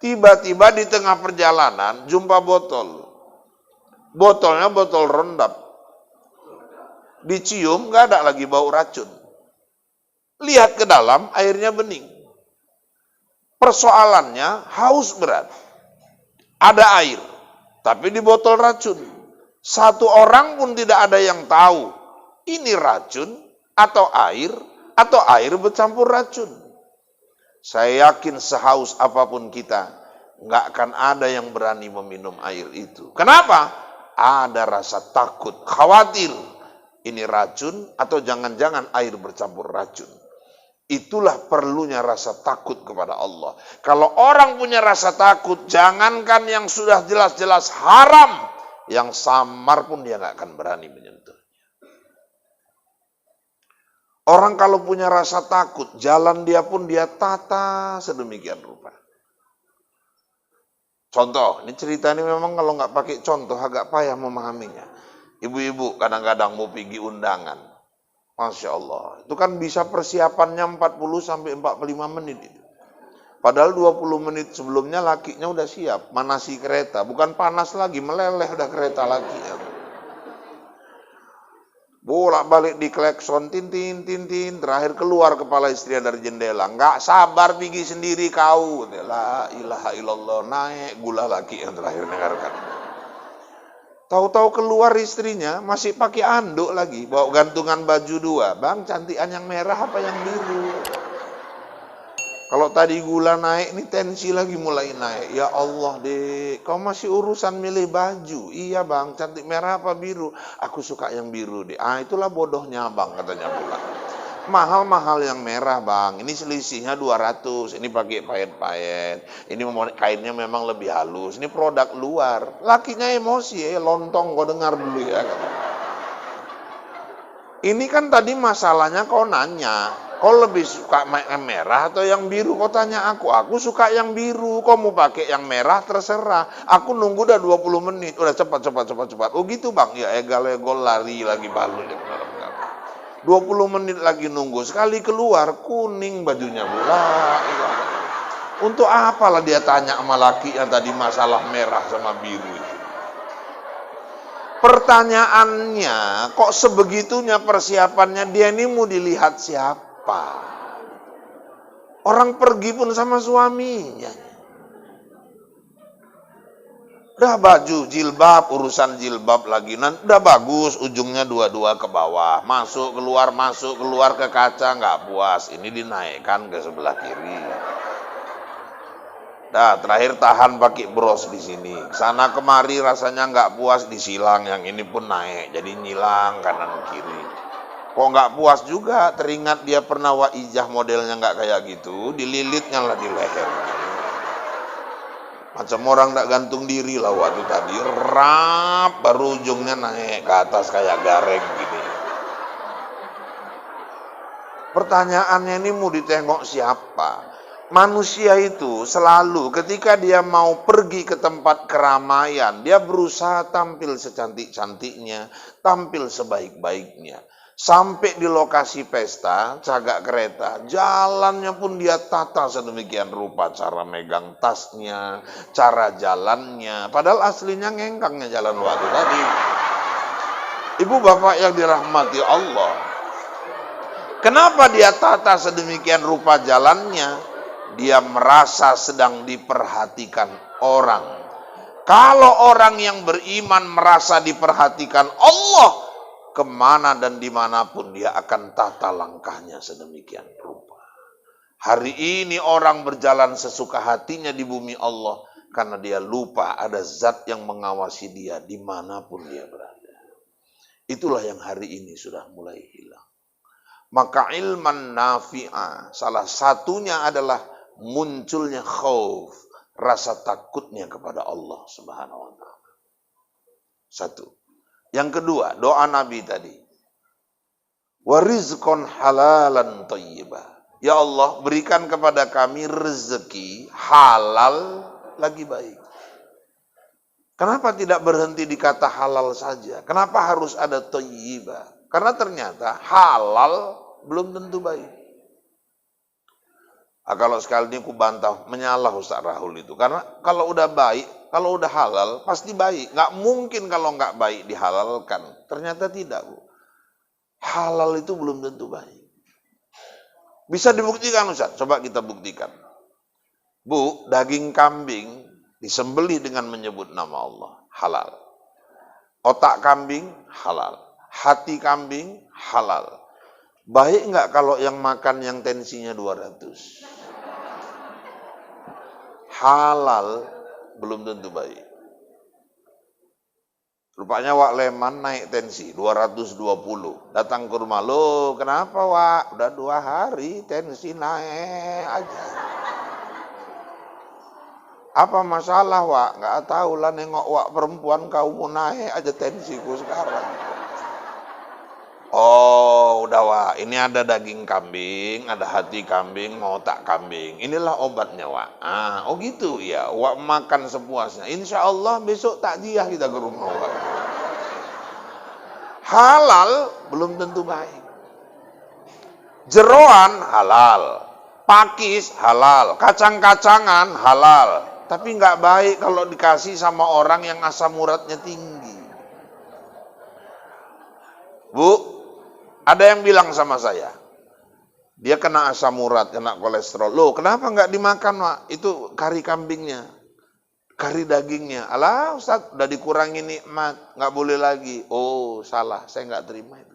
Tiba-tiba di tengah perjalanan jumpa botol. Botolnya botol rendap. Dicium, nggak ada lagi bau racun. Lihat ke dalam, airnya bening. Persoalannya haus berat. Ada air, tapi di botol racun. Satu orang pun tidak ada yang tahu ini racun atau air bercampur racun. Saya yakin sehaus apapun kita, nggak akan ada yang berani meminum air itu. Kenapa? Ada rasa takut, khawatir. Ini racun atau jangan-jangan air bercampur racun. Itulah perlunya rasa takut kepada Allah. Kalau orang punya rasa takut, jangankan yang sudah jelas-jelas haram, yang samar pun dia nggak akan berani menyentuh. Orang kalau punya rasa takut, jalan dia pun dia tata sedemikian rupa. Contoh, ini cerita ini memang kalau nggak pakai contoh agak payah memahaminya. Ibu-ibu kadang-kadang mau pergi undangan. Masya Allah, itu kan bisa persiapannya 40 sampai 45 menit itu. Padahal 20 menit sebelumnya lakinya udah siap, manasi kereta. Bukan panas lagi, meleleh udah kereta lakinya. Bolak-balik di klekson, tintin, terakhir keluar kepala istrinya dari jendela. Nggak sabar pergi sendiri kau. La ilaha illallah, naik gula laki yang terakhir dengarkan. Tahu-tahu keluar istrinya masih pakai anduk lagi, bawa gantungan baju 2. Bang, cantikan yang merah apa yang biru? Kalau tadi gula naik, ini tensi lagi mulai naik. Ya Allah dek, kau masih urusan milih baju. Iya bang, cantik merah apa biru? Aku suka yang biru deh. Itulah bodohnya bang, katanya pula. Mahal-mahal yang merah bang, ini selisihnya 200, ini pakai payet-payet, ini kainnya memang lebih halus, ini produk luar. Lakinya emosi lontong, kau dengar dulu ya. Ini kan tadi masalahnya kau nanya, kau lebih suka yang merah atau yang biru? Kau tanya aku suka yang biru, kau mau pakai yang merah terserah. Aku nunggu udah 20 menit, udah cepat. Oh gitu bang, ya egal-egal lari lagi balik. 20 menit lagi nunggu, sekali keluar kuning bajunya pula. Untuk apalah dia tanya sama laki yang tadi masalah merah sama biru itu. Pertanyaannya, kok sebegitunya persiapannya, dia ini mau dilihat siapa? Orang pergi pun sama suaminya. Udah baju jilbab, urusan jilbab lagi, udah bagus, ujungnya 2 ke bawah, masuk keluar ke kaca, nggak puas, ini dinaikkan ke sebelah kiri. Dah terakhir tahan pakai bros di sini, sana kemari rasanya nggak puas, disilang, yang ini pun naik, jadi nyilang kanan kiri. Kok nggak puas juga, teringat dia pernah waijah modelnya nggak kayak gitu, dililitnya lah di leher. Macam orang tak gantung diri lah waktu tadi, rap baru ujungnya naik ke atas kayak gareng gini. Pertanyaannya ini mau ditengok siapa? Manusia itu selalu ketika dia mau pergi ke tempat keramaian, dia berusaha tampil secantik-cantiknya, tampil sebaik-baiknya. Sampai di lokasi pesta, cagak kereta, jalannya pun dia tata sedemikian rupa, cara megang tasnya, cara jalannya. Padahal aslinya ngengkangnya jalan waktu tadi. Ibu bapak yang dirahmati Allah, kenapa dia tata sedemikian rupa jalannya? Dia merasa sedang diperhatikan orang. Kalau orang yang beriman merasa diperhatikan Allah, kemana dan dimanapun dia akan tata langkahnya sedemikian rupa. Hari ini orang berjalan sesuka hatinya di bumi Allah karena dia lupa ada zat yang mengawasi dia dimanapun dia berada. Itulah yang hari ini sudah mulai hilang. Maka ilman nafi'ah salah satunya adalah munculnya khauf, rasa takutnya kepada Allah Subhanahu wa taala. Satu. Yang kedua, doa Nabi tadi. Wa rizqan halalan thayyibah. Ya Allah, berikan kepada kami rezeki halal lagi baik. Kenapa tidak berhenti di kata halal saja? Kenapa harus ada thayyibah? Karena ternyata halal belum tentu baik. Kalau sekali ini aku bantah, menyalah Ustaz Rahul itu. Karena kalau udah baik, kalau udah halal, pasti baik. Nggak mungkin kalau nggak baik dihalalkan. Ternyata tidak, Bu. Halal itu belum tentu baik. Bisa dibuktikan Ustaz? Coba kita buktikan. Bu, daging kambing disembelih dengan menyebut nama Allah. Halal. Otak kambing, halal. Hati kambing, halal. Baik nggak kalau yang makan yang tensinya 200? Halal belum tentu baik. Rupanya Wak Leman naik tensi 220. Datang ke rumah, lo kenapa Wak? Udah 2 hari tensi naik aja. Apa masalah Wak? Nggak tahu lah, nengok Wak perempuan kau mau naik aja tensiku sekarang. Oh, udah Wak, ini ada daging kambing, ada hati kambing, mau otak kambing. Inilah obatnya Wak. Oh gitu ya, Wak makan sepuasnya. Insya Allah besok takziah kita ke rumah Wak. Halal belum tentu baik. Jeroan halal, pakis halal, kacang-kacangan halal. Tapi nggak baik kalau dikasih sama orang yang asam uratnya tinggi. Bu, ada yang bilang sama saya, dia kena asam urat, kena kolesterol. Loh, kenapa nggak dimakan, Wak? Itu kari kambingnya, kari dagingnya. Alah, Ustaz, udah dikurangi nikmat, nggak boleh lagi. Oh, salah, saya nggak terima itu.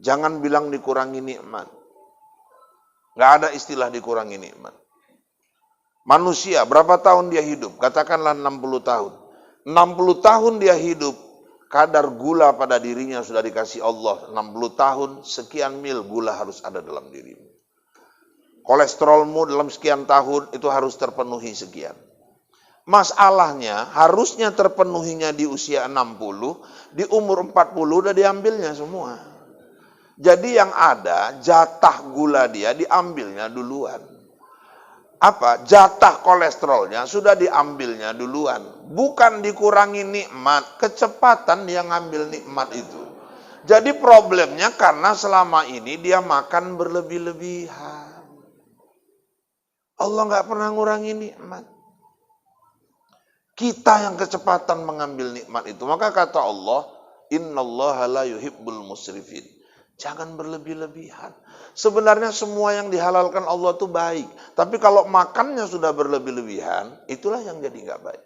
Jangan bilang dikurangi nikmat. Nggak ada istilah dikurangi nikmat. Manusia, berapa tahun dia hidup? Katakanlah 60 tahun. 60 tahun dia hidup, kadar gula pada dirinya sudah dikasih Allah. 60 tahun, sekian mil gula harus ada dalam dirimu. Kolesterolmu dalam sekian tahun, itu harus terpenuhi sekian. Masalahnya, harusnya terpenuhinya di usia 60, di umur 40 udah diambilnya semua. Jadi yang ada, jatah gula dia diambilnya duluan. Apa? Jatah kolesterolnya sudah diambilnya duluan. Bukan dikurangi nikmat, kecepatan dia ngambil nikmat itu. Jadi problemnya karena selama ini dia makan berlebih-lebihan. Allah nggak pernah ngurangi nikmat. Kita yang kecepatan mengambil nikmat itu. Maka kata Allah, innallaha la yuhibbul musrifin. Jangan berlebih-lebihan. Sebenarnya semua yang dihalalkan Allah itu baik. Tapi kalau makannya sudah berlebih-lebihan, itulah yang jadi nggak baik.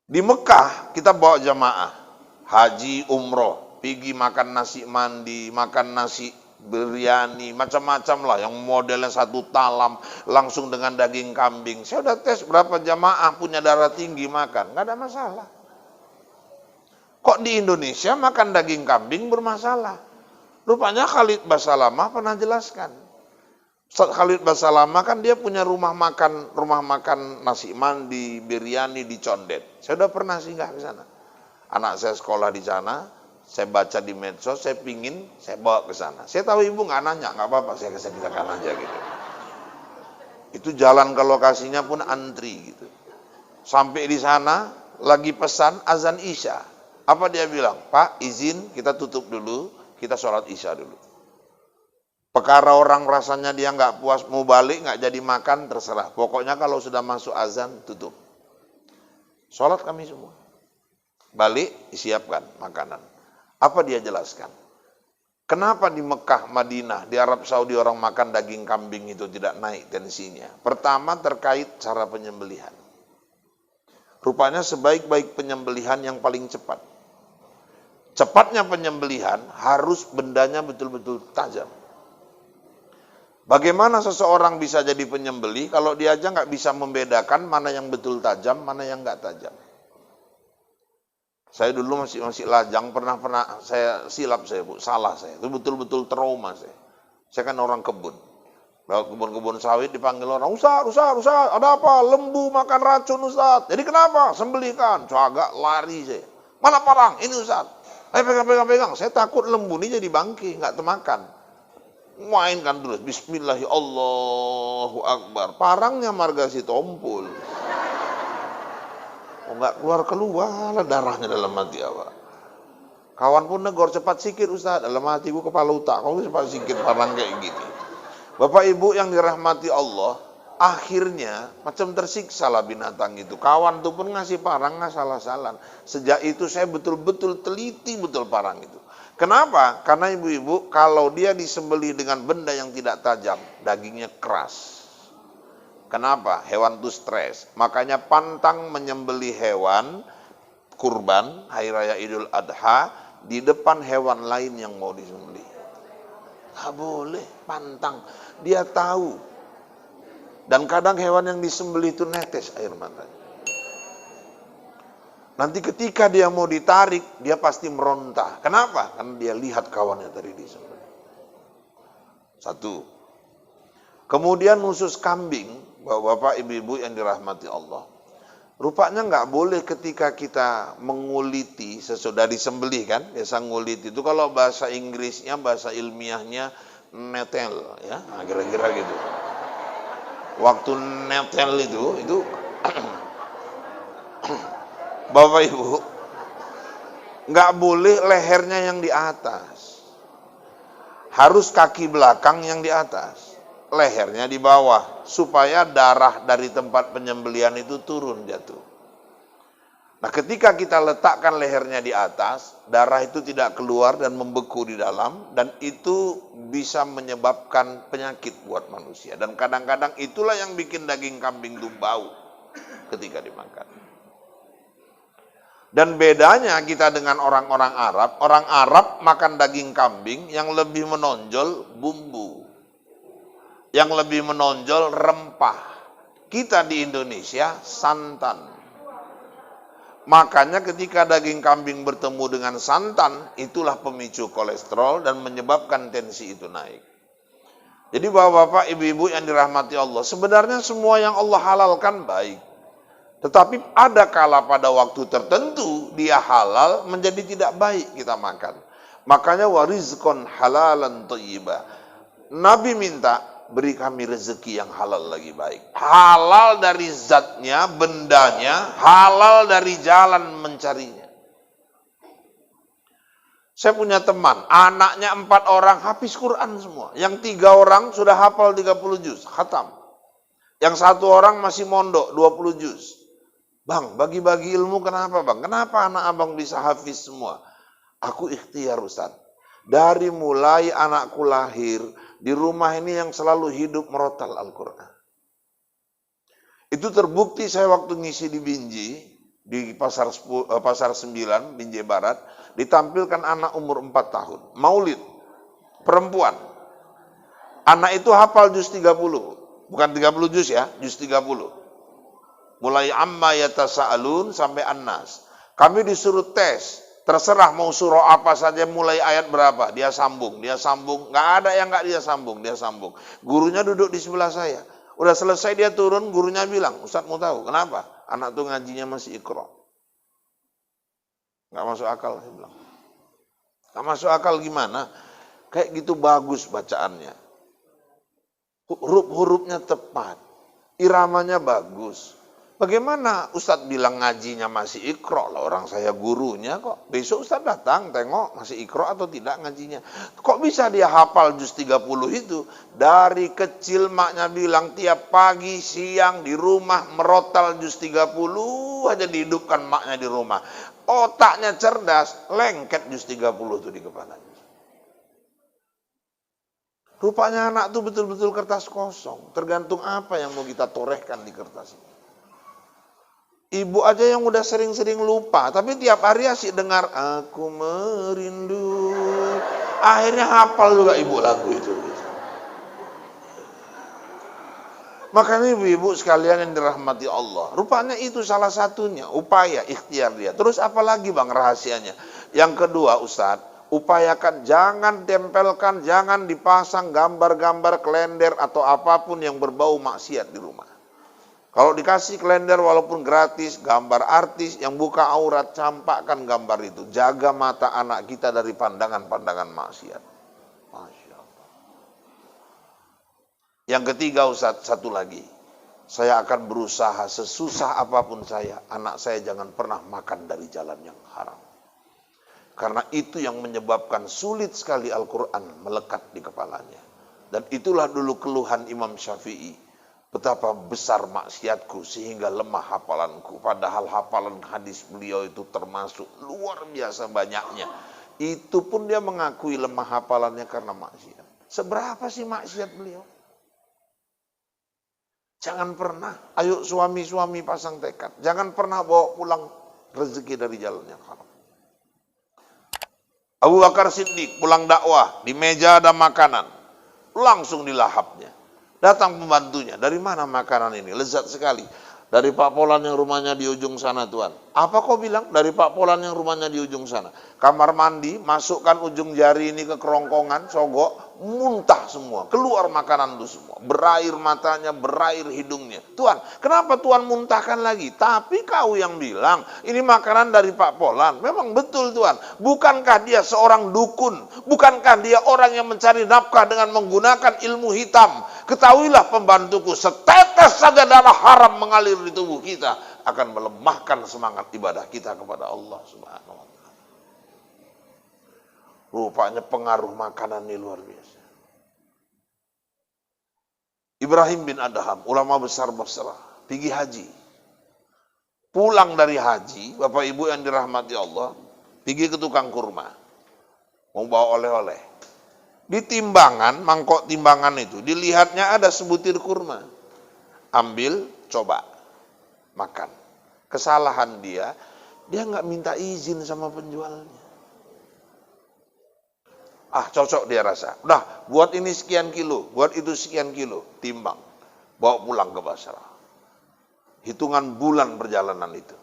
Di Mekah kita bawa jamaah, haji, umroh, pergi makan nasi mandi, makan nasi biryani, macam-macam lah. Yang modelnya satu talam, langsung dengan daging kambing. Saya udah tes berapa jamaah punya darah tinggi makan, nggak ada masalah. Kok di Indonesia makan daging kambing bermasalah? Rupanya Khalid Basalamah pernah jelaskan. Khalid Basalamah kan dia punya rumah makan nasi mandi, biryani di Condet. Saya udah pernah singgah ke sana. Anak saya sekolah di sana, saya baca di medsos, saya bawa ke sana. Saya tahu ibu nggak nanya, nggak apa-apa, saya kesepikan aja gitu. Itu jalan ke lokasinya pun antri gitu. Sampai di sana, lagi pesan azan Isya. Apa dia bilang? Pak, izin kita tutup dulu, kita sholat Isya dulu. Perkara orang rasanya dia nggak puas, mau balik nggak jadi makan, terserah. Pokoknya kalau sudah masuk azan, tutup. Sholat kami semua. Balik, disiapkan makanan. Apa dia jelaskan? Kenapa di Mekah, Madinah, di Arab Saudi orang makan daging kambing itu tidak naik tensinya? Pertama terkait cara penyembelihan. Rupanya sebaik-baik penyembelihan yang paling cepat. Cepatnya penyembelihan harus bendanya betul-betul tajam. Bagaimana seseorang bisa jadi penyembelih kalau dia aja nggak bisa membedakan mana yang betul tajam, mana yang nggak tajam. Saya dulu masih lajang, pernah saya silap Bu, salah saya. Itu betul-betul trauma saya. Saya kan orang kebun. Lewat kebun-kebun sawit dipanggil orang, Ustaz, ada apa? Lembu makan racun Ustaz. Jadi kenapa? Sembelihkan. Agak lari saya. Mana parang? Ini Ustaz. Ayo pegang. Saya takut lembu ini jadi bangke, nggak termakan. Mainkan terus. Bismillahirrahmanirrahim. Allahu Akbar. Parangnya marga si tompul. Nggak keluar lah darahnya dalam hati awak. Kawan pun negor, cepat sikit Ustaz. Dalam hatiku kepala otak, kamu cepat sikit parang kayak gini. Bapak Ibu yang dirahmati Allah, akhirnya macam tersiksa lah binatang itu. Kawan tuh pun ngasih parang nggak salah-salah. Sejak itu saya betul-betul teliti betul parang itu. Kenapa? Karena ibu-ibu kalau dia disembelih dengan benda yang tidak tajam, dagingnya keras. Kenapa? Hewan itu stres. Makanya pantang menyembelih hewan kurban hari raya Idul Adha di depan hewan lain yang mau disembelih. Nggak boleh, pantang. Dia tahu. Dan kadang hewan yang disembelih itu netes air matanya. Nanti ketika dia mau ditarik, dia pasti meronta. Kenapa? Karena dia lihat kawannya tadi disembelih. Satu. Kemudian khusus kambing, bapak ibu-ibu yang dirahmati Allah. Rupanya nggak boleh ketika kita menguliti sesudah disembelih kan, biasa nguliti itu kalau bahasa Inggrisnya, bahasa ilmiahnya netel ya, nah, kira-kira gitu. Waktu netel itu Bapak Ibu nggak boleh lehernya yang di atas, harus kaki belakang yang di atas, lehernya di bawah, supaya darah dari tempat penyembelihan itu turun jatuh. Nah ketika kita letakkan lehernya di atas, darah itu tidak keluar dan membeku di dalam, dan itu bisa menyebabkan penyakit buat manusia. Dan kadang-kadang itulah yang bikin daging kambing itu bau ketika dimakan. Dan bedanya kita dengan orang-orang Arab makan daging kambing yang lebih menonjol bumbu, yang lebih menonjol rempah. Kita di Indonesia santan. Makanya ketika daging kambing bertemu dengan santan, itulah pemicu kolesterol dan menyebabkan tensi itu naik. Jadi bapak-bapak, ibu-ibu yang dirahmati Allah, sebenarnya semua yang Allah halalkan baik. Tetapi ada kala pada waktu tertentu dia halal menjadi tidak baik kita makan. Makanya warizqon halalan thayyiba. Nabi minta, beri kami rezeki yang halal lagi baik. Halal dari zatnya, bendanya, halal dari jalan mencarinya. Saya punya teman, anaknya 4 orang hafiz Quran semua. Yang 3 orang sudah hafal 30 juz, khatam. Yang 1 orang masih mondok 20 juz. Bang, bagi-bagi ilmu kenapa bang? Kenapa anak abang bisa hafiz semua? Aku ikhtiar Ustaz. Dari mulai anakku lahir, di rumah ini yang selalu hidup merotal Al-Quran. Itu terbukti saya waktu ngisi di Binjai, di pasar 9, Binjai Barat, ditampilkan anak umur 4 tahun. Maulid, perempuan. Anak itu hafal juz 30. Bukan 30 juz ya, juz 30. Mulai amma yatasa'alun sampai An-Nas. Kami disuruh tes. Terserah mau surah apa saja, mulai ayat berapa. Dia sambung. Nggak ada yang nggak dia sambung. Gurunya duduk di sebelah saya. Udah selesai dia turun, gurunya bilang, Ustaz mau tahu kenapa? Anak tuh ngajinya masih Iqra. Nggak masuk akal, saya bilang. Nggak masuk akal gimana? Kayak gitu bagus bacaannya. Huruf-hurufnya tepat. Iramanya bagus. Bagaimana Ustadz bilang ngajinya masih Iqra lah, orang saya gurunya kok. Besok Ustadz datang tengok masih Iqra atau tidak ngajinya. Kok bisa dia hafal juz 30 itu? Dari kecil maknya bilang tiap pagi siang di rumah merotal juz 30 aja dihidupkan maknya di rumah. Otaknya cerdas, lengket juz 30 itu di kepalanya. Rupanya anak itu betul-betul kertas kosong. Tergantung apa yang mau kita torehkan di kertas ini. Ibu aja yang udah sering-sering lupa, tapi tiap hari asik dengar aku merindu. Akhirnya hafal juga ibu lagu itu. Makanya ibu-ibu sekalian yang dirahmati Allah, rupanya itu salah satunya, upaya ikhtiar dia. Terus apalagi bang rahasianya? Yang kedua Ustadz, upayakan jangan tempelkan, jangan dipasang gambar-gambar kalender atau apapun yang berbau maksiat di rumah. Kalau dikasih kalender walaupun gratis, gambar artis yang buka aurat, campakkan gambar itu. Jaga mata anak kita dari pandangan-pandangan maksiat. Masya Allah. Yang ketiga Ustaz, satu lagi. Saya akan berusaha sesusah apapun saya, anak saya jangan pernah makan dari jalan yang haram. Karena itu yang menyebabkan sulit sekali Al-Quran melekat di kepalanya. Dan itulah dulu keluhan Imam Syafi'i. Betapa besar maksiatku sehingga lemah hafalanku. Padahal hafalan hadis beliau itu termasuk luar biasa banyaknya. Itu pun dia mengakui lemah hafalannya karena maksiat. Seberapa sih maksiat beliau? Jangan pernah, ayo suami-suami pasang tekad. Jangan pernah bawa pulang rezeki dari jalan yang haram. Abu Bakar Siddiq pulang dakwah, di meja ada makanan. Langsung dilahapnya. Datang pembantunya, dari mana makanan ini? Lezat sekali. Dari Pak Polan yang rumahnya di ujung sana, Tuan. Apa kau bilang? Dari Pak Polan yang rumahnya di ujung sana. Kamar mandi, masukkan ujung jari ini ke kerongkongan, sogok, muntah semua. Keluar makanan itu semua. Berair matanya, berair hidungnya. Tuan, kenapa Tuan muntahkan lagi? Tapi kau yang bilang, ini makanan dari Pak Polan. Memang betul, Tuan. Bukankah dia seorang dukun? Bukankah dia orang yang mencari nafkah dengan menggunakan ilmu hitam? Ketahuilah pembantuku, setetes saja darah haram mengalir di tubuh kita akan melemahkan semangat ibadah kita kepada Allah Subhanahu wa taala. Rupanya pengaruh makanan ini luar biasa. Ibrahim bin Adham, ulama besar Basrah, pergi haji. Pulang dari haji, Bapak Ibu yang dirahmati Allah, pergi ke tukang kurma. Mau bawa oleh-oleh. Di timbangan, mangkok timbangan itu, dilihatnya ada sebutir kurma. Ambil, coba, makan. Kesalahan dia nggak minta izin sama penjualnya. Cocok dia rasa. Udah, buat ini sekian kilo, buat itu sekian kilo, timbang. Bawa pulang ke Basrah. Hitungan bulan perjalanan itu.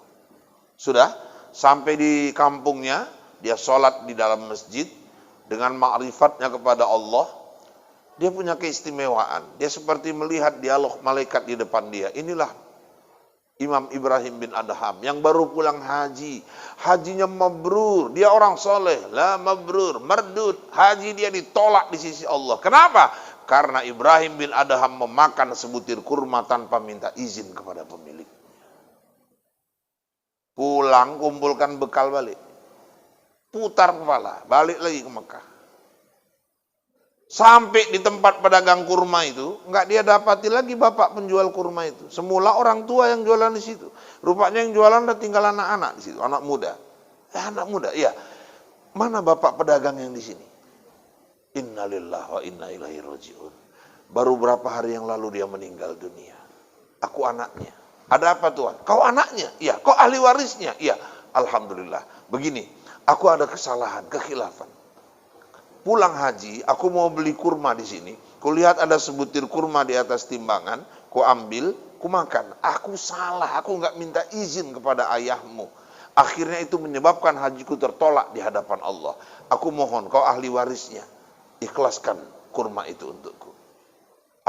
Sudah, sampai di kampungnya, dia sholat di dalam masjid, dengan ma'rifatnya kepada Allah, dia punya keistimewaan. Dia seperti melihat dialog malaikat di depan dia. Inilah Imam Ibrahim bin Adham yang baru pulang haji. Hajinya mabrur. Dia orang soleh. La mabrur, mardud. Haji dia ditolak di sisi Allah. Kenapa? Karena Ibrahim bin Adham memakan sebutir kurma tanpa minta izin kepada pemilik. Pulang, kumpulkan bekal balik. Putar kepala, balik lagi ke Mekah. Sampai di tempat pedagang kurma itu, enggak dia dapati lagi bapak penjual kurma itu. Semula orang tua yang jualan di situ. Rupanya yang jualan udah tinggal anak-anak di situ, anak muda. Anak muda, iya. Mana bapak pedagang yang di sini? Innalillahi wa inna ilaihi raji'un. Baru berapa hari yang lalu dia meninggal dunia. Aku anaknya. Ada apa Tuhan? Kau anaknya? Iya. Kau ahli warisnya? Iya. Alhamdulillah. Begini. Aku ada kesalahan, kekhilafan. Pulang haji, aku mau beli kurma di sini. Kulihat ada sebutir kurma di atas timbangan. Ku ambil, ku makan. Aku salah, aku nggak minta izin kepada ayahmu. Akhirnya itu menyebabkan hajiku tertolak di hadapan Allah. Aku mohon, kau ahli warisnya. Ikhlaskan kurma itu untukku.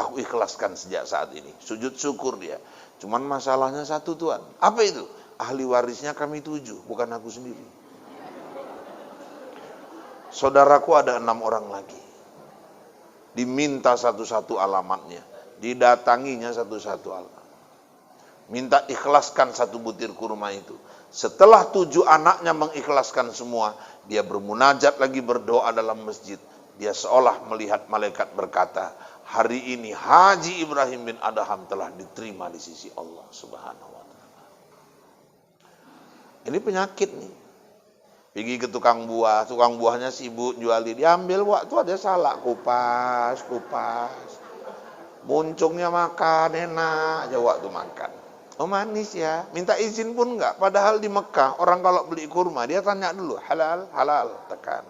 Aku ikhlaskan sejak saat ini. Sujud syukur dia. Cuman masalahnya satu Tuhan. Apa itu? Ahli warisnya kami 7, bukan aku sendiri. Saudaraku ada 6 orang lagi. Diminta satu-satu alamatnya. Didatanginya satu-satu alamat. Minta ikhlaskan satu butir kurma itu. Setelah 7 anaknya mengikhlaskan semua, dia bermunajat lagi berdoa dalam masjid. Dia seolah melihat malaikat berkata, hari ini Haji Ibrahim bin Adham telah diterima di sisi Allah Subhanahu wa taala. Ini penyakit nih. Pergi ke tukang buahnya sibuk jualin, diambil waktu ada salah, kupas. Muncungnya makan, enak aja waktu makan. Oh manis ya, minta izin pun enggak. Padahal di Mekah, orang kalau beli kurma, dia tanya dulu, halal, tekan.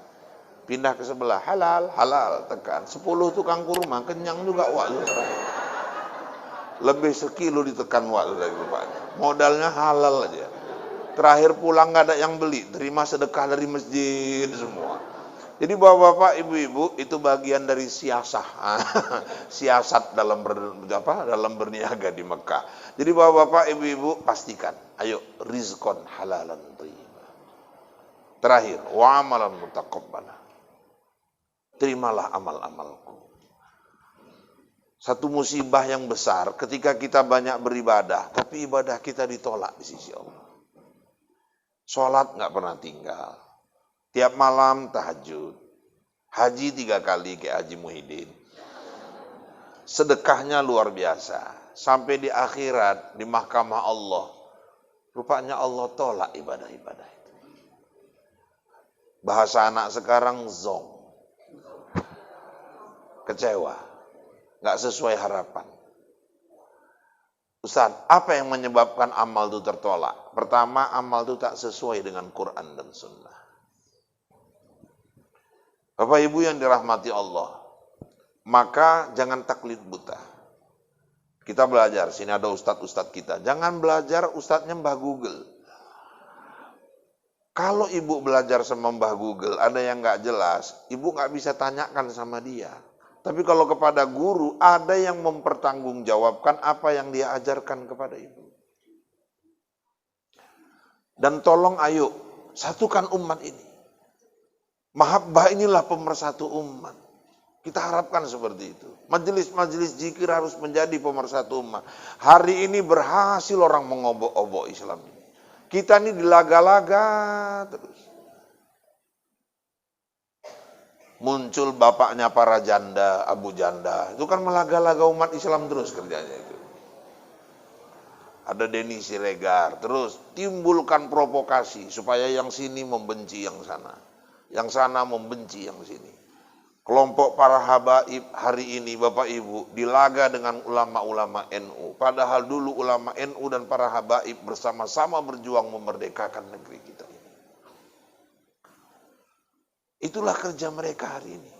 Pindah ke sebelah, halal, tekan. 10 tukang kurma, kenyang juga waktu. Lebih sekilo ditekan waktu dari rupanya. Modalnya halal aja. Terakhir pulang nggak ada yang beli, terima sedekah dari masjid semua. Jadi bapak-bapak, ibu-ibu itu bagian dari siasat dalam berniaga di Mekah. Jadi bapak-bapak, ibu-ibu pastikan, ayo rizqon halalan thayyibah. Terakhir, wa amalan mutaqabbala. Terimalah amal-amalku. Satu musibah yang besar ketika kita banyak beribadah, tapi ibadah kita ditolak di sisi Allah. Sholat nggak pernah tinggal. Tiap malam tahajud. Haji 3 kali kayak Haji Muhyiddin. Sedekahnya luar biasa. Sampai di akhirat, di mahkamah Allah. Rupanya Allah tolak ibadah-ibadah itu. Bahasa anak sekarang zong. Kecewa. Nggak sesuai harapan. Ustaz, apa yang menyebabkan amal itu tertolak? Pertama, amal itu tak sesuai dengan Quran dan Sunnah. Bapak Ibu yang dirahmati Allah, maka jangan taklid buta. Kita belajar, sini ada ustadz-ustadz kita. Jangan belajar ustadznya Mbah Google. Kalau ibu belajar sama Mbah Google, ada yang nggak jelas, ibu nggak bisa tanyakan sama dia. Tapi kalau kepada guru, ada yang mempertanggungjawabkan apa yang dia ajarkan kepada ibu. Dan tolong ayo, satukan umat ini. Mahabbah inilah pemersatu umat. Kita harapkan seperti itu. Majelis-majelis zikir harus menjadi pemersatu umat. Hari ini berhasil orang mengobok-obok Islam ini. Kita ini dilaga-laga terus. Muncul bapaknya para janda, Abu Janda. Itu kan melaga-laga umat Islam terus kerjanya itu. Ada Denny Siregar. Terus timbulkan provokasi supaya yang sini membenci yang sana. Yang sana membenci yang sini. Kelompok para habaib hari ini Bapak Ibu dilaga dengan ulama-ulama NU. Padahal dulu ulama NU dan para habaib bersama-sama berjuang memerdekakan negeri kita ini. Itulah kerja mereka hari ini.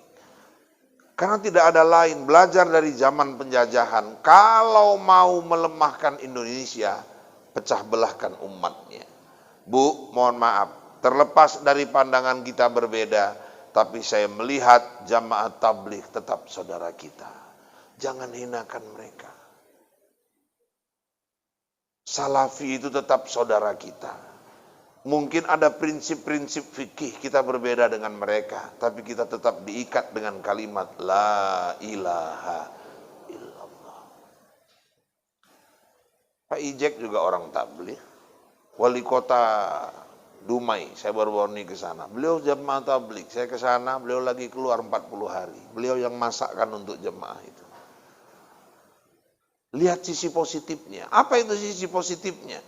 Karena tidak ada lain, belajar dari zaman penjajahan. Kalau mau melemahkan Indonesia, pecah belahkan umatnya. Bu, mohon maaf, terlepas dari pandangan kita berbeda, tapi saya melihat jamaah tabligh tetap saudara kita. Jangan hinakan mereka. Salafi itu tetap saudara kita. Mungkin ada prinsip-prinsip fikih kita berbeda dengan mereka, tapi kita tetap diikat dengan kalimat La ilaha illallah. Pak Ijek juga orang tabligh. Wali kota Dumai, saya baru-baru ini ke sana. Beliau jemaah tabligh, saya ke sana, beliau lagi keluar 40 hari. Beliau yang masakkan untuk jemaah itu. Lihat sisi positifnya. Apa itu sisi positifnya?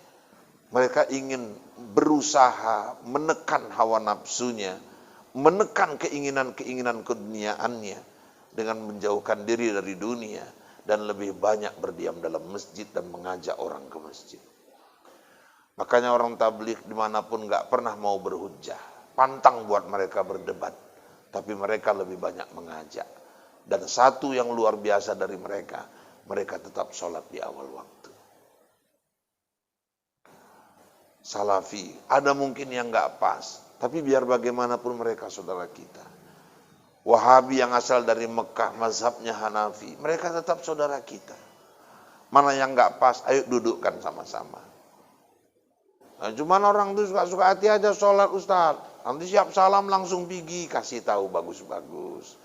Mereka ingin berusaha menekan hawa nafsunya, menekan keinginan-keinginan keduniaannya dengan menjauhkan diri dari dunia dan lebih banyak berdiam dalam masjid dan mengajak orang ke masjid. Makanya orang tabligh dimanapun gak pernah mau berhujjah. Pantang buat mereka berdebat. Tapi mereka lebih banyak mengajak. Dan satu yang luar biasa dari mereka, mereka tetap sholat di awal waktu. Salafi, ada mungkin yang gak pas. Tapi biar bagaimanapun mereka saudara kita. Wahabi yang asal dari Mekah, mazhabnya Hanafi, mereka tetap saudara kita. Mana yang gak pas, ayo dudukkan sama-sama. Nah, cuman orang tuh suka-suka hati aja sholat Ustaz. Nanti siap salam langsung pergi, kasih tahu bagus-bagus.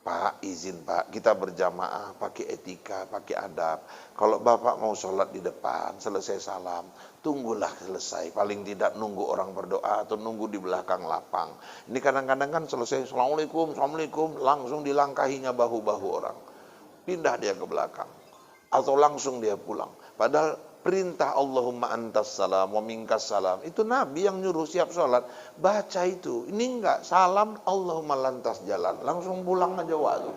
Pak, izin Pak, kita berjamaah pakai etika, pakai adab. Kalau Bapak mau sholat di depan, selesai salam, tunggulah selesai. Paling tidak nunggu orang berdoa atau nunggu di belakang lapang. Ini kadang-kadang kan selesai, Assalamualaikum, Assalamualaikum, langsung dilangkahinya bahu-bahu orang. Pindah dia ke belakang. Atau langsung dia pulang. Padahal perintah Allahumma antas salam wa minkas salam. Itu Nabi yang nyuruh siap sholat. Baca itu. Ini enggak. Salam Allahumma lantas jalan. Langsung pulang aja waktu.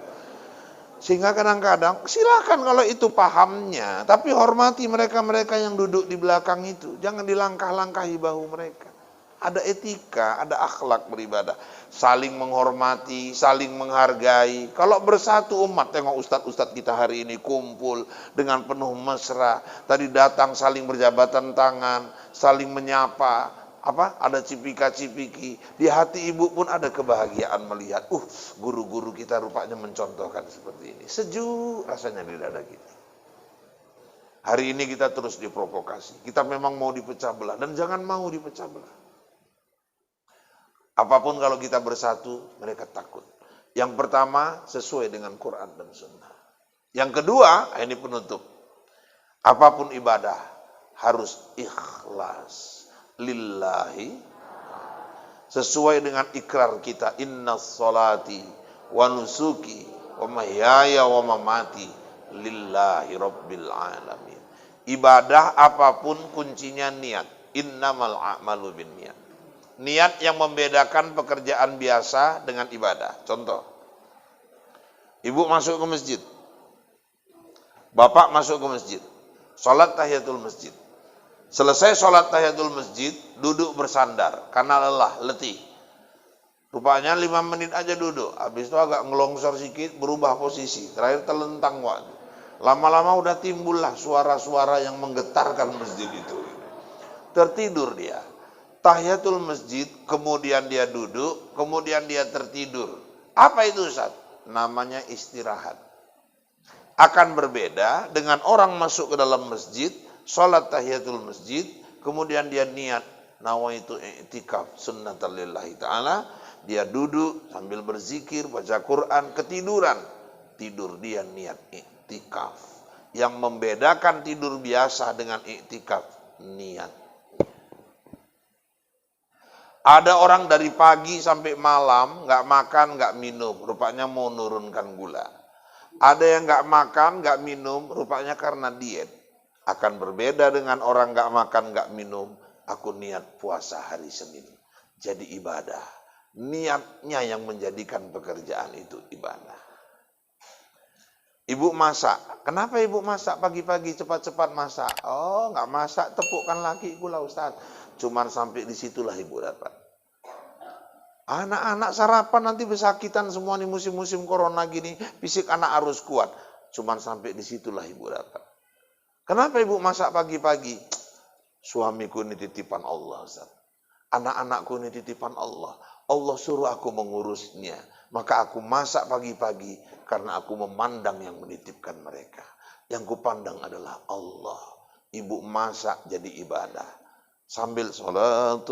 Sehingga kadang-kadang silakan kalau itu pahamnya. Tapi hormati mereka-mereka yang duduk di belakang itu. Jangan dilangkah-langkahi bahu mereka. Ada etika, ada akhlak beribadah. Saling menghormati, saling menghargai. Kalau bersatu umat, tengok ustadz-ustadz kita hari ini kumpul dengan penuh mesra. Tadi datang saling berjabatan tangan, saling menyapa. Ada cipika-cipiki. Di hati ibu pun ada kebahagiaan melihat. Guru-guru kita rupanya mencontohkan seperti ini. Sejuk rasanya di dada kita. Hari ini kita terus diprovokasi. Kita memang mau dipecah belah. Dan jangan mau dipecah belah. Apapun kalau kita bersatu, mereka takut. Yang pertama, sesuai dengan Quran dan Sunnah. Yang kedua, ini penutup. Apapun ibadah, harus ikhlas. Lillahi. sesuai dengan ikrar kita, innas salati wa nusuki wa mahyaya wa mamati lillahi rabbil alamin. Ibadah apapun kuncinya niat. Innamal a'malu binniyat. Niat yang membedakan pekerjaan biasa dengan ibadah. Contoh, ibu masuk ke masjid, bapak masuk ke masjid, sholat tahiyatul masjid. Selesai sholat tahiyatul masjid, duduk bersandar karena lelah, letih. Rupanya 5 menit aja duduk, habis itu agak ngelongsor sedikit, berubah posisi, terakhir telentang waktu. Lama-lama udah timbullah suara-suara yang menggetarkan masjid itu. Tertidur dia. Tahiyatul masjid, kemudian dia duduk, kemudian dia tertidur. Apa itu Ustaz? Namanya istirahat. Akan berbeda dengan orang masuk ke dalam masjid, sholat tahiyatul masjid, kemudian dia niat, nawaitu i'tikaf sunnatan lillahi ta'ala, dia duduk sambil berzikir, baca Quran, ketiduran. Tidur dia niat i'tikaf. Yang membedakan tidur biasa dengan i'tikaf, niat. Ada orang dari pagi sampai malam nggak makan, nggak minum, rupanya mau nurunkan gula. Ada yang nggak makan, nggak minum, rupanya karena diet. Akan berbeda dengan orang nggak makan, nggak minum. Aku niat puasa hari Senin, jadi ibadah. Niatnya yang menjadikan pekerjaan itu ibadah. Ibu masak. Kenapa ibu masak pagi-pagi cepat-cepat masak? Oh, nggak masak, tepukkan lagi gula Ustaz. Cuman sampai disitulah ibu dapat. Anak-anak sarapan nanti besakitan semua nih musim-musim corona gini. Fisik anak harus kuat. Cuman sampai disitulah ibu dapat. Kenapa ibu masak pagi-pagi? Suamiku ini titipan Allah Ustaz. Anak-anakku ini titipan Allah. Allah suruh aku mengurusnya. Maka aku masak pagi-pagi karena aku memandang yang menitipkan mereka. Yang kupandang adalah Allah. Ibu masak jadi ibadah. Sambil salatullah,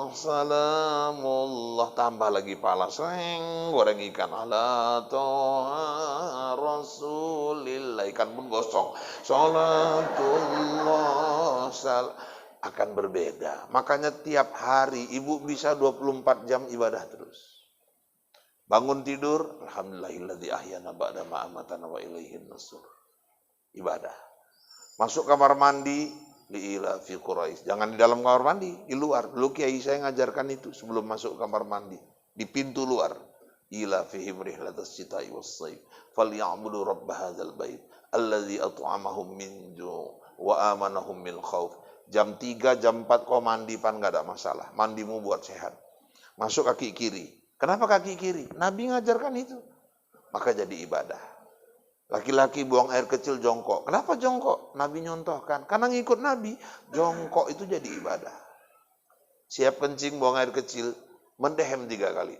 salamullah, tambah lagi pala seng, goreng ikan ala toha rasulillah, ikan pun gosong. Salatullah, akan berbeda. Makanya tiap hari ibu bisa 24 jam ibadah terus. Bangun tidur, alhamdulillahilladzi ahyana ba'da ma amatana wa ilaihin nusur. Ibadah. Masuk kamar mandi, liila fi Quraisy. Jangan di dalam kamar mandi, di luar. Dulu kiai saya ngajarkan itu sebelum masuk kamar mandi, di pintu luar. Ila fihim rihlatas syita'i was-shaif falyabudu rabb hadzal bait allazi at'amahum min ju' wa amanahum min khauf. Jam 3, jam 4 kau mandi pan enggak ada masalah. Mandimu buat sehat. Masuk kaki kiri. Kenapa kaki kiri? Nabi ngajarkan itu. Maka jadi ibadah. Laki-laki buang air kecil jongkok. Kenapa jongkok? Nabi nyontohkan. Karena ngikut Nabi, jongkok itu jadi ibadah. Siap kencing buang air kecil, mendehem 3 kali.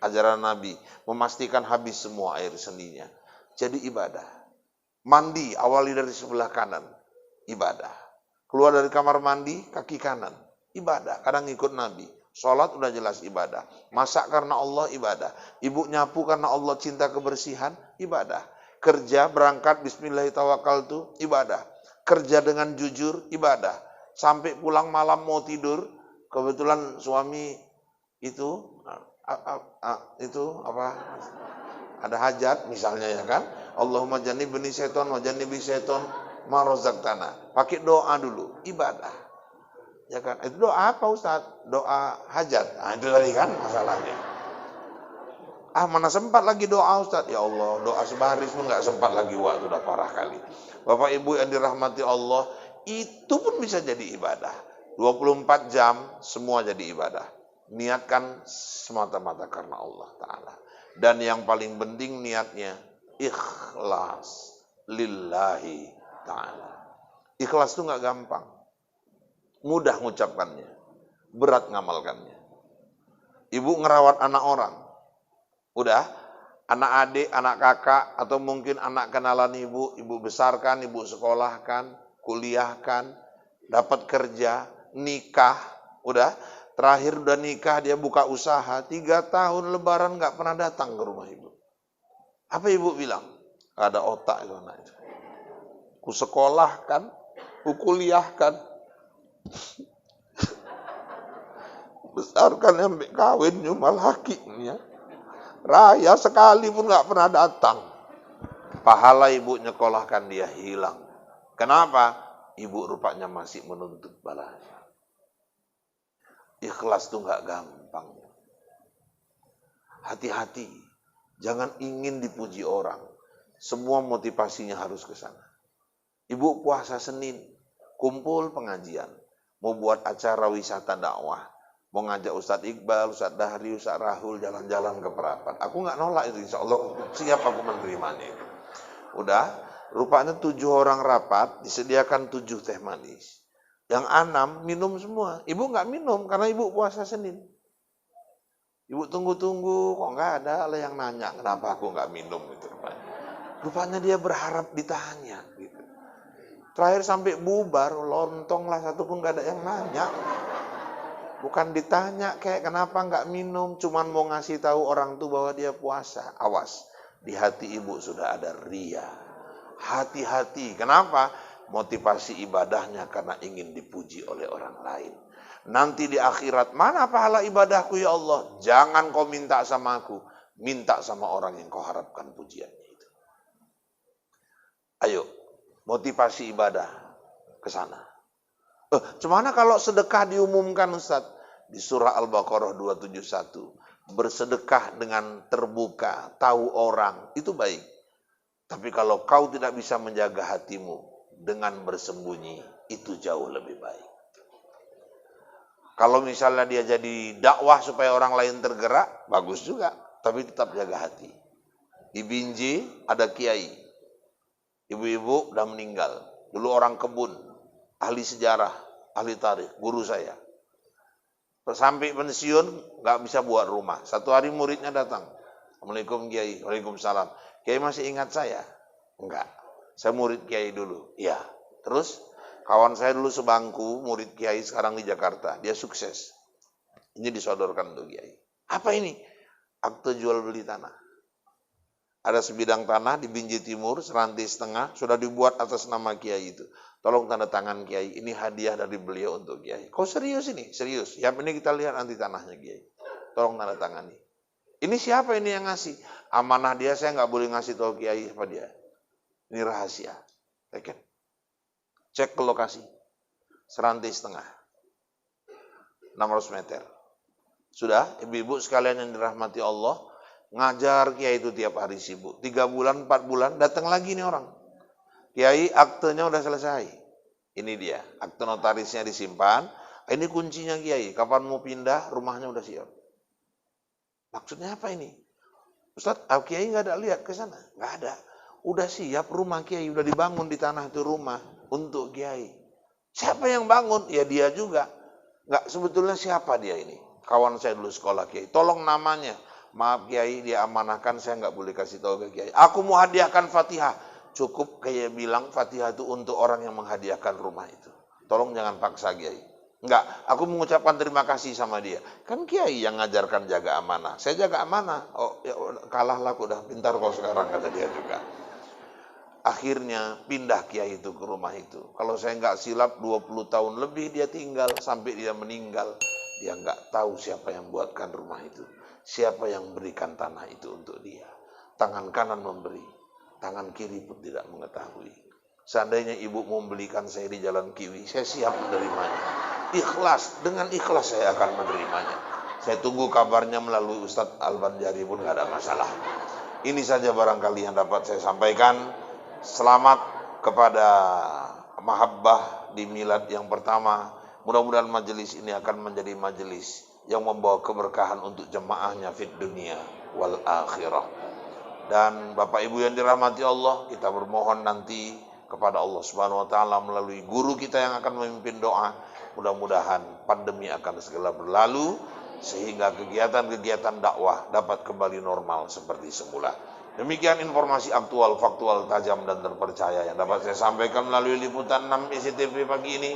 Ajaran Nabi, memastikan habis semua air sendinya. Jadi ibadah. Mandi, awali dari sebelah kanan. Ibadah. Keluar dari kamar mandi, kaki kanan. Ibadah. Kadang ngikut Nabi. Sholat udah jelas ibadah. Masak karena Allah ibadah. Ibu nyapu karena Allah cinta kebersihan, ibadah. Kerja berangkat bismillahirrahmanirrahim, ibadah. Kerja dengan jujur, ibadah. Sampai pulang malam mau tidur, kebetulan suami itu ada hajat misalnya ya kan. Allahumma jannibni syaiton wa jannibi syaiton ma razaqtana. Pakai doa dulu, ibadah. Ya kan? Itu doa apa Ustaz? Doa hajat. Nah, itu tadi kan masalahnya. Mana sempat lagi doa Ustaz? Ya Allah, doa sebaris pun nggak sempat lagi waktu, udah parah kali. Bapak Ibu yang dirahmati Allah, itu pun bisa jadi ibadah. 24 jam semua jadi ibadah. Niatkan semata-mata karena Allah Ta'ala. Dan yang paling penting niatnya ikhlas lillahi Ta'ala. Ikhlas itu nggak gampang. Mudah mengucapkannya, berat ngamalkannya. Ibu ngerawat anak orang, udah, anak adik, anak kakak, atau mungkin anak kenalan ibu besarkan, ibu sekolahkan, kuliahkan, dapat kerja, nikah, udah, terakhir udah nikah, dia buka usaha, 3 tahun lebaran nggak pernah datang ke rumah ibu. Apa ibu bilang? Gak ada otak itu anak itu. Ku sekolahkan, ku kuliahkan, Besarkan sampai kawin cuma lakinya. Raya sekali pun nggak pernah datang. Pahala ibu nyekolahkan dia hilang. Kenapa? Ibu rupanya masih menuntut balasnya. Ikhlas tuh nggak gampang. Hati-hati, jangan ingin dipuji orang. Semua motivasinya harus ke sana. Ibu puasa Senin, kumpul pengajian, mau buat acara wisata dakwah, mau ngajak Ustadz Iqbal, Ustadz Dahri, Ustadz Rahul jalan-jalan ke Perapat. Aku nggak nolak itu, insya Allah siap aku menerimanya. Udah, rupanya 7 orang rapat, disediakan 7 teh manis. Yang 6 minum semua. Ibu nggak minum karena ibu puasa Senin. Ibu tunggu-tunggu, kok nggak ada yang nanya kenapa aku nggak minum gitu. Rupanya dia berharap ditanya. Gitu. Terakhir sampai bubar, lontong lah satu pun nggak ada yang nanya. Bukan ditanya kayak kenapa nggak minum, cuman mau ngasih tahu orang tuh bahwa dia puasa. Awas, di hati ibu sudah ada ria. Hati-hati, kenapa? Motivasi ibadahnya karena ingin dipuji oleh orang lain. Nanti di akhirat, mana pahala ibadahku ya Allah? Jangan kau minta sama aku, minta sama orang yang kau harapkan pujiannya itu. Ayo, motivasi ibadah ke sana. Cemana kalau sedekah diumumkan Ustaz? Di surah Al-Baqarah 271. Bersedekah dengan terbuka, tahu orang, itu baik. Tapi kalau kau tidak bisa menjaga hatimu dengan bersembunyi, itu jauh lebih baik. Kalau misalnya dia jadi dakwah supaya orang lain tergerak, bagus juga. Tapi tetap jaga hati. Di Binjai ada kiai. Ibu-ibu udah meninggal. Dulu orang kebun, ahli sejarah, ahli tarikh, guru saya. Sampai pensiun, nggak bisa buat rumah. Satu hari muridnya datang. Assalamualaikum kiai, waalaikumsalam. Kiai masih ingat saya? Enggak. Saya murid kiai dulu. Iya. Terus? Kawan saya dulu sebangku, murid kiai sekarang di Jakarta. Dia sukses. Ini disodorkan untuk kiai. Apa ini? Akte jual beli tanah. Ada sebidang tanah di Binjai Timur, serantai setengah, sudah dibuat atas nama kiai itu. Tolong tanda tangan kiai, ini hadiah dari beliau untuk kiai. Kau serius ini? Serius. Yang ini kita lihat nanti tanahnya kiai. Tolong tanda tangani. Ini siapa ini yang ngasih? Amanah dia, saya nggak boleh ngasih tahu kiai apa dia. Ini rahasia. Cek ke lokasi. Serantai setengah. 600 meter. Sudah, ibu-ibu sekalian yang dirahmati Allah, ngajar kiai itu tiap hari sibuk. 3 bulan, 4 bulan, datang lagi nih orang. Kiai, aktenya udah selesai. Ini dia, akte notarisnya disimpan. Ini kuncinya kiai, kapan mau pindah, rumahnya udah siap. Maksudnya apa ini? Ustaz, kiai nggak ada lihat ke sana? Nggak ada. Udah siap rumah kiai, udah dibangun di tanah itu rumah untuk kiai. Siapa yang bangun? Ya dia juga. Nggak, sebetulnya siapa dia ini? Kawan saya dulu sekolah kiai. Tolong namanya. Maaf kiai, dia amanahkan, saya nggak boleh kasih tahu ke kiai. Aku mau hadiahkan Fatihah. Cukup kayak bilang Fatihah itu untuk orang yang menghadiahkan rumah itu. Tolong jangan paksa kiai. Enggak, aku mengucapkan terima kasih sama dia. Kan kiai yang ngajarkan jaga amanah. Saya jaga amanah. Oh, ya, kalahlah aku udah pintar kau sekarang, kata dia juga. Akhirnya pindah kiai itu ke rumah itu. Kalau saya nggak silap 20 tahun lebih dia tinggal sampai dia meninggal. Dia nggak tahu siapa yang buatkan rumah itu. Siapa yang berikan tanah itu untuk dia. Tangan kanan memberi. Tangan kiri pun tidak mengetahui. Seandainya ibu mau membelikan saya di Jalan Kiwi, saya siap menerimanya. Ikhlas, dengan ikhlas saya akan menerimanya. Saya tunggu kabarnya melalui Ustadz Al-Banjari pun nggak ada masalah. Ini saja barangkali yang dapat saya sampaikan. Selamat kepada mahabbah di milad yang pertama. Mudah-mudahan majelis ini akan menjadi majelis yang membawa keberkahan untuk jemaahnya fid dunia wal akhirah. Dan Bapak Ibu yang dirahmati Allah, kita bermohon nanti kepada Allah Subhanahu wa taala melalui guru kita yang akan memimpin doa. Mudah-mudahan pandemi akan segera berlalu sehingga kegiatan-kegiatan dakwah dapat kembali normal seperti semula. Demikian informasi aktual, faktual, tajam dan terpercaya yang dapat saya sampaikan melalui liputan 6 ICTV pagi ini.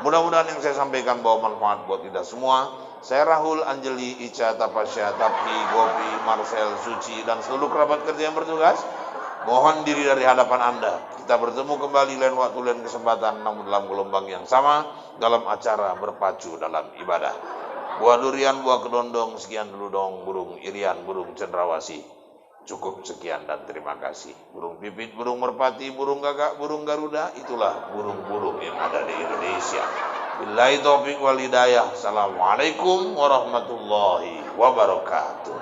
Mudah-mudahan yang saya sampaikan bawa manfaat buat kita semua. Saya Rahul, Anjeli, Ica, Tapasya, Tapi, Gopi, Marcel, Suci, dan seluruh kerabat kerja yang bertugas, mohon diri dari hadapan Anda. Kita bertemu kembali lain waktu, lain kesempatan, namun dalam gelombang yang sama, dalam acara berpacu dalam ibadah. Buah durian, buah kedondong, sekian dulu dong. Burung irian, burung cendrawasih. Cukup sekian dan terima kasih. Burung pipit, burung merpati, burung gagak, burung garuda, itulah burung-burung yang ada di Indonesia. Billahi taufiq wal hidayah. Assalamualaikum warahmatullahi wabarakatuh.